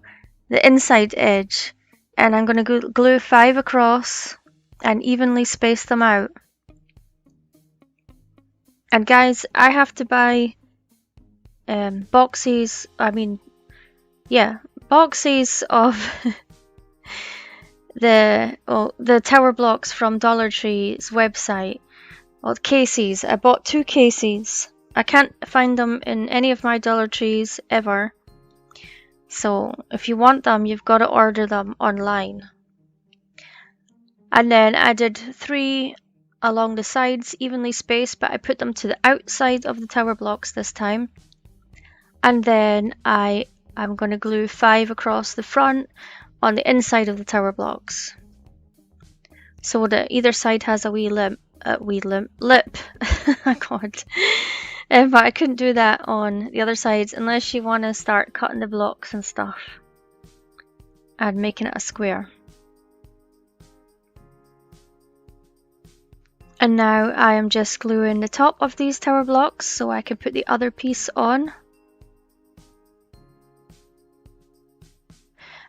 the inside edge. And I'm going to glue 5 across and evenly space them out. And guys, I have to buy boxes of the tower blocks from Dollar Tree's website. Well, cases. I bought 2 cases. I can't find them in any of my Dollar Trees ever. So if you want them, you've got to order them online. And then I did 3 along the sides, evenly spaced, but I put them to the outside of the tower blocks this time. And then I'm going to glue 5 across the front on the inside of the tower blocks, so that either side has a wee lip. Oh God. But I couldn't do that on the other sides unless you want to start cutting the blocks and stuff and making it a square. And now I am just gluing the top of these tower blocks so I can put the other piece on.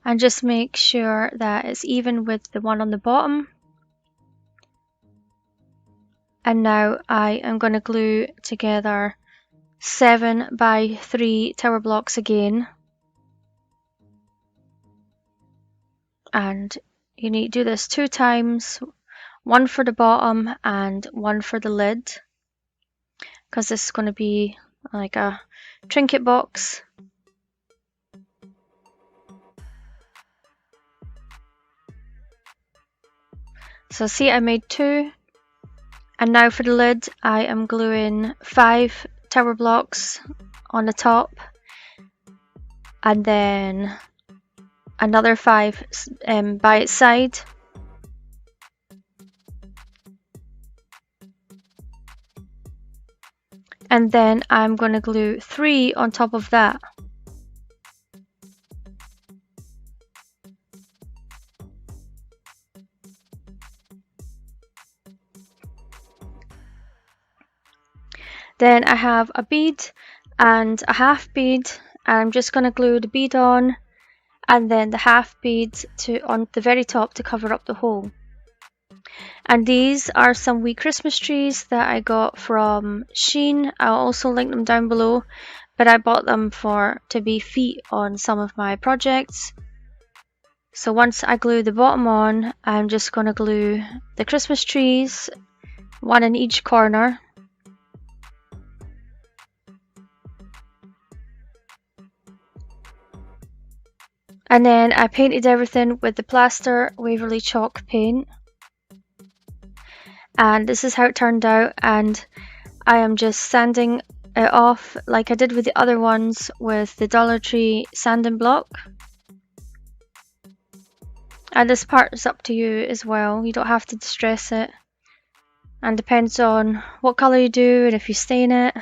And just make sure that it's even with the one on the bottom. And now I am going to glue together 7 by 3 tower blocks again. And you need to do this 2 times, 1 for the bottom and 1 for the lid, because this is going to be like a trinket box. So see, I made 2. And now for the lid, I am gluing 5 tower blocks on the top, and then another 5 by its side. And then I'm going to glue 3 on top of that. Then I have a bead and a half bead. I'm just going to glue the bead on and then the half bead on the very top to cover up the hole. And these are some wee Christmas trees that I got from Shein. I'll also link them down below, but I bought them to be feet on some of my projects. So once I glue the bottom on, I'm just going to glue the Christmas trees, one in each corner. And then I painted everything with the plaster Waverly chalk paint. And this is how it turned out, and I am just sanding it off like I did with the other ones with the Dollar Tree sanding block. And this part is up to you as well, you don't have to distress it, and depends on what colour you do and if you stain it.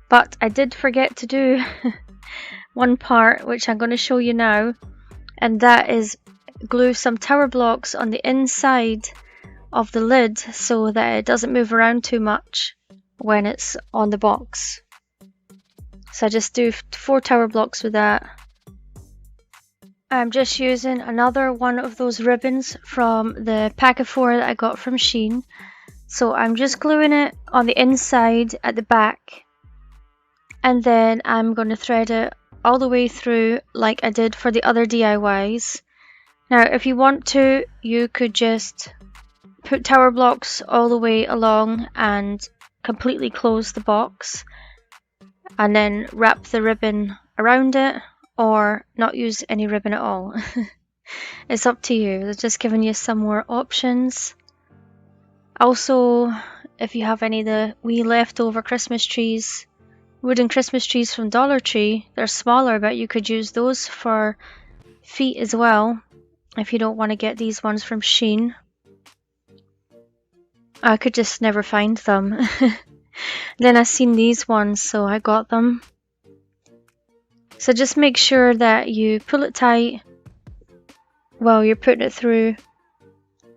But I did forget to do one part which I'm going to show you now, and that is glue some tower blocks on the inside of the lid so that it doesn't move around too much when it's on the box. So I just do 4 tower blocks with that. I'm just using another one of those ribbons from the pack of 4 that I got from Shein. So I'm just gluing it on the inside at the back, and then I'm going to thread it all the way through like I did for the other DIYs. Now if you want to, you could just put tower blocks all the way along and completely close the box and then wrap the ribbon around it, or not use any ribbon at all. It's up to you. It's just giving you some more options. Also, if you have any of the wee leftover Christmas trees, wooden Christmas trees from Dollar Tree, they're smaller, but you could use those for feet as well if you don't want to get these ones from Shein. I could just never find them. Then I seen these ones, so I got them. So just make sure that you pull it tight while you're putting it through,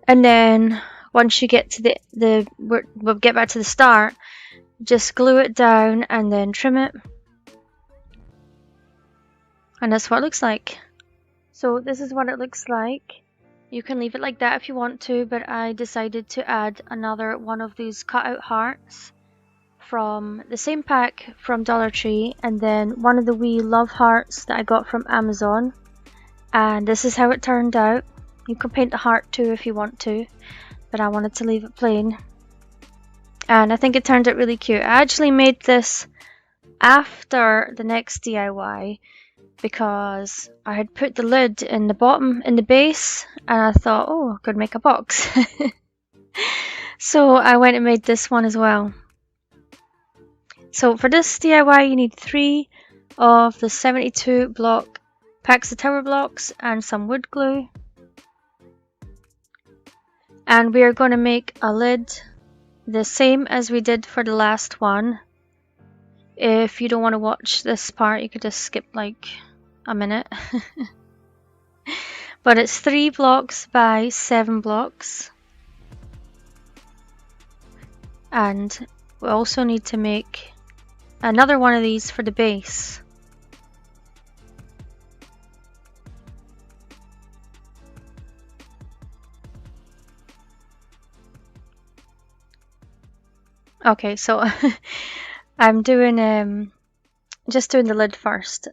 and then once you get to we'll get back to the start, just glue it down and then trim it. And that's what it looks like. So this is what it looks like. You can leave it like that if you want to, but I decided to add another one of these cutout hearts from the same pack from Dollar Tree, and then one of the wee love hearts that I got from Amazon. And this is how it turned out. You can paint the heart too if you want to, but I wanted to leave it plain. And I think it turned out really cute. I actually made this after the next DIY because I had put the lid in the bottom, in the base, and I thought, oh, I could make a box. So I went and made this one as well. So for this DIY you need 3 of the 72 block packs of tower blocks and some wood glue. And we are going to make a lid the same as we did for the last one. If you don't want to watch this part, you could just skip like a minute. But it's 3 blocks by 7 blocks. And we also need to make another one of these for the base. Okay, so I'm doing just doing the lid first.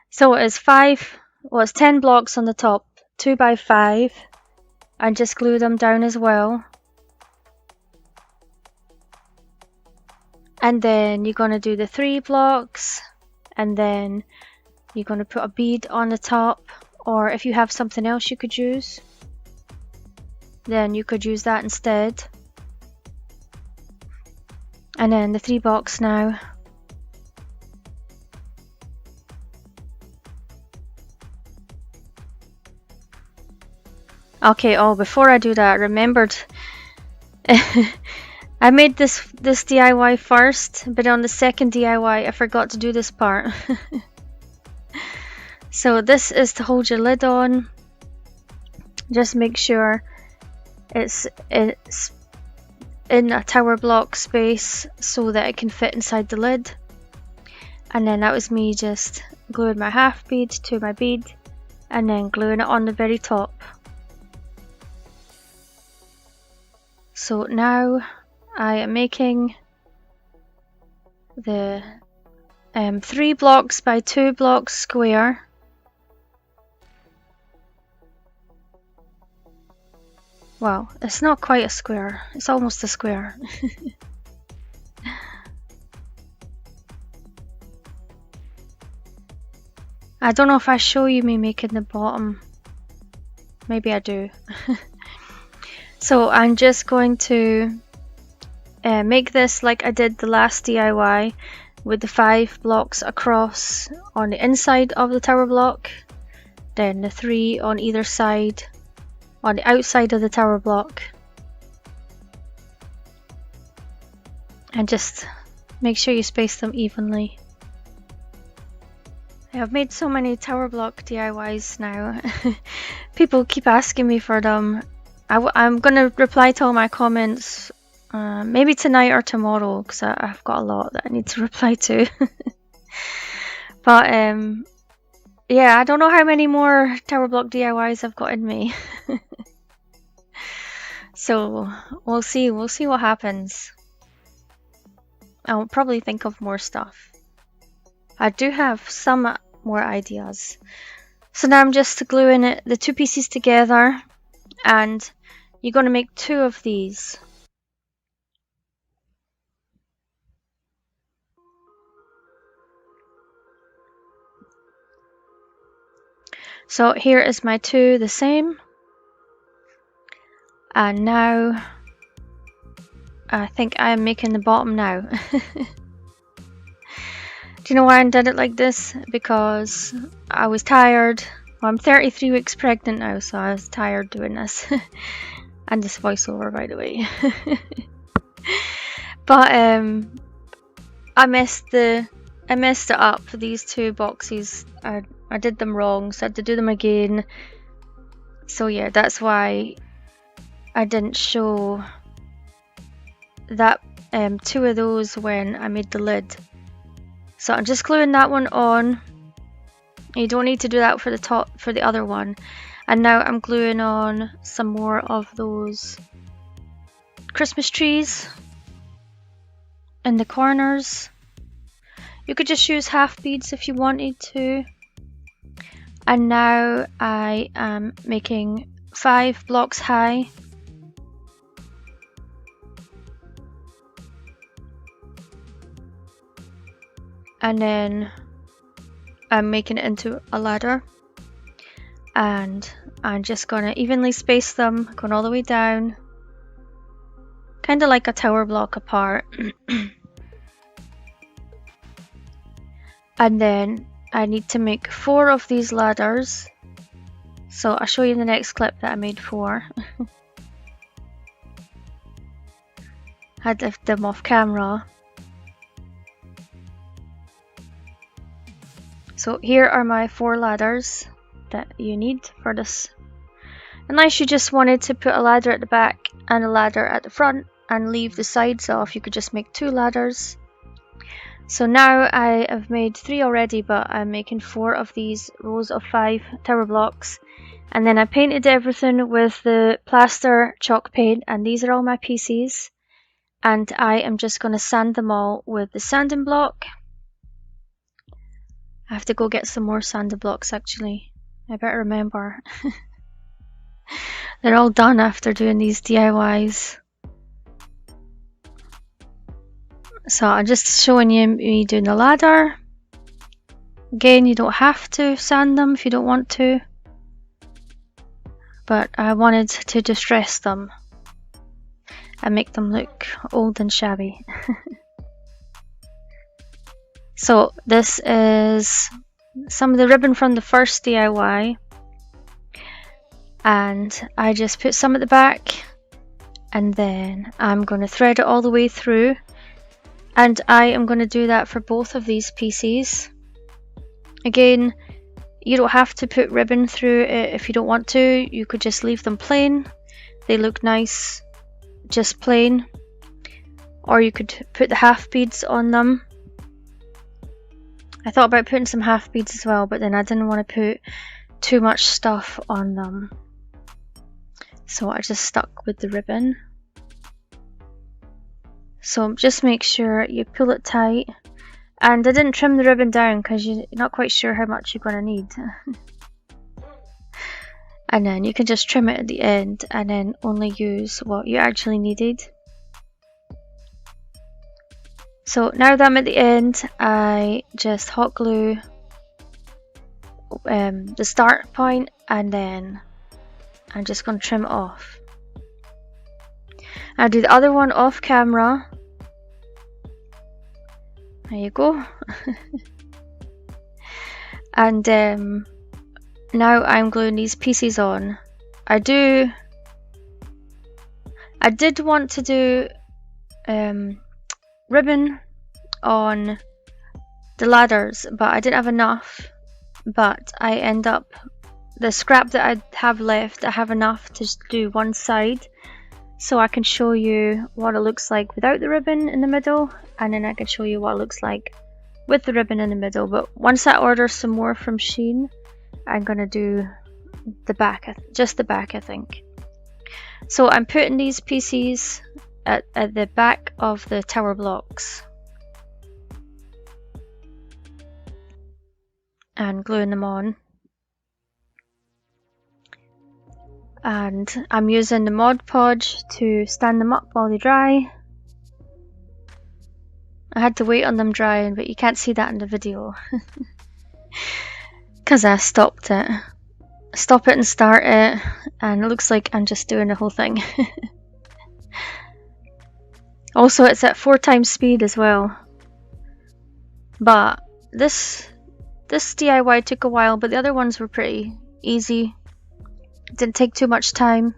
So it's 10 blocks on the top, 2 by 5, and just glue them down as well. And then you're going to do the 3 blocks, and then you're going to put a bead on the top, or if you have something else you could use, then you could use that instead. And then the 3 blocks now. Okay, oh, before I do that, I remembered I made this DIY first, but on the second DIY I forgot to do this part. So this is to hold your lid on. Just make sure it's in a tower block space so that it can fit inside the lid. And then that was me just gluing my half bead to my bead and then gluing it on the very top. So now I am making the 3 blocks by 2 blocks square. Well, it's not quite a square, it's almost a square. I don't know if I show you me making the bottom. Maybe I do. So I'm just going to make this like I did the last DIY with the 5 blocks across on the inside of the tower block, then the 3 on either side on the outside of the tower block, and just make sure you space them evenly. I've made so many tower block DIYs now. People keep asking me for them. I'm gonna reply to all my comments maybe tonight or tomorrow, because I've got a lot that I need to reply to. But yeah, I don't know how many more tower block DIYs I've got in me. So we'll see what happens. I'll probably think of more stuff. I do have some more ideas. So now I'm just gluing the 2 pieces together, and you're going to make 2 of these. So here is my 2 the same. And now I think I am making the bottom now. Do you know why I did it like this? Because I was tired. Well, I'm 33 weeks pregnant now, so I was tired doing this. And this voiceover, by the way. But I messed it up for these 2 boxes. I did them wrong, so I had to do them again. So yeah, that's why I didn't show that 2 of those when I made the lid. So I'm just gluing that one on. You don't need to do that for the top, for the other one. And now I'm gluing on some more of those Christmas trees in the corners. You could just use half beads if you wanted to. And now I am making 5 blocks high. And then I'm making it into a ladder, and I'm just gonna evenly space them, going all the way down, kind of like a tower block apart. And then I need to make 4 of these ladders, so I'll show you in the next clip that I made 4. Had left them off camera. So here are my 4 ladders that you need for this. Unless you just wanted to put a ladder at the back and a ladder at the front and leave the sides off, you could just make 2 ladders. So now I have made 3 already, but I'm making 4 of these rows of 5 tower blocks. And then I painted everything with the plaster chalk paint, and these are all my pieces. And I am just going to sand them all with the sanding block. I have to go get some more sanding blocks actually. I better remember. They're all done after doing these DIYs. So I'm just showing you me doing the ladder. Again, you don't have to sand them if you don't want to. But I wanted to distress them and make them look old and shabby. So this is some of the ribbon from the first DIY, and I just put some at the back, and then I'm going to thread it all the way through, and I am going to do that for both of these pieces. Again, you don't have to put ribbon through it if you don't want to. You could just leave them plain. They look nice just plain. or you could put the half beads on them. I thought about putting some half beads as well, but then I didn't want to put too much stuff on them, so I just stuck with the ribbon. So just make sure you pull it tight, and I didn't trim the ribbon down because you're not quite sure how much you're going to need. And then you can just trim it at the end and then only use what you actually needed. So now that I'm at the end, I just hot glue the start point, and then I'm just going to trim it off. I'll do the other one off camera. There you go. And now I'm gluing these pieces on. I did want to do ribbon on the ladders, but I didn't have enough. But I end up, the scrap that I have left, I have enough to do one side, so I can show you what it looks like without the ribbon in the middle, and then I can show you what it looks like with the ribbon in the middle. But once I order some more from Shein, I'm gonna do the back, just the back, I think. So I'm putting these pieces at the back of the tower blocks and gluing them on. And I'm using the Mod Podge to stand them up while they dry. I had to wait on them drying, but you can't see that in the video because I stopped it. Stop it and start it, and it looks like I'm just doing the whole thing. Also, it's at 4 times speed as well. But this DIY took a while, but the other ones were pretty easy. It didn't take too much time.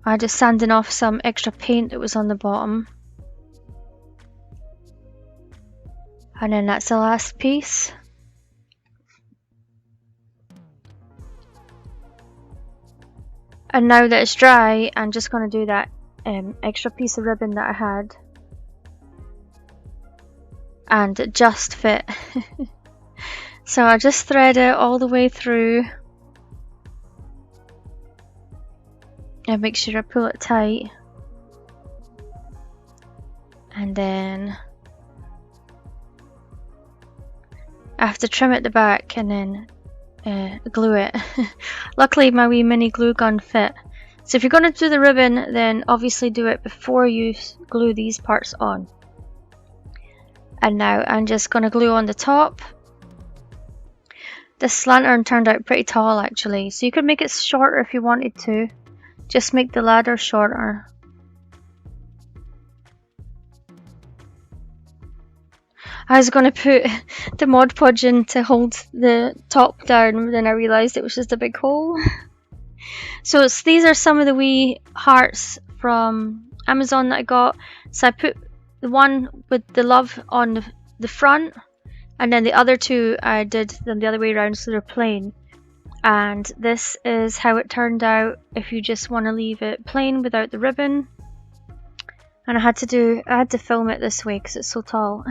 I just sanding off some extra paint that was on the bottom. And then that's the last piece. And now that it's dry, I'm just going to do that extra piece of ribbon that I had. And it just fit. So I just thread it all the way through. And make sure I pull it tight. And then I have to trim at the back and then glue it. Luckily my wee mini glue gun fit. So if you're going to do the ribbon, then obviously do it before you glue these parts on. And now I'm just going to glue on the top. This lantern turned out pretty tall actually, so you could make it shorter if you wanted to. Just make the ladder shorter. I was going to put the Mod Podge in to hold the top down, but then I realised it was just a big hole. So these are some of the wee hearts from Amazon that I got. So I put the one with the love on the front, and then the other two I did them the other way around, so they're plain. And this is how it turned out if you just want to leave it plain without the ribbon. And I had to film it this way because it's so tall.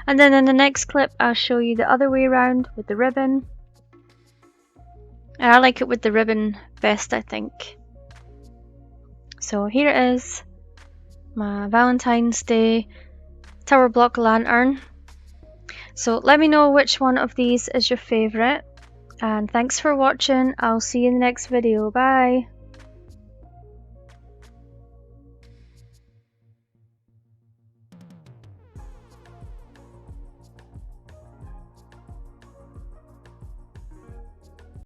And then in the next clip I'll show you the other way around with the ribbon. And I like it with the ribbon best, I think. So here it is, my Valentine's Day tower block lantern. So let me know which one of these is your favourite. And thanks for watching. I'll see you in the next video. Bye.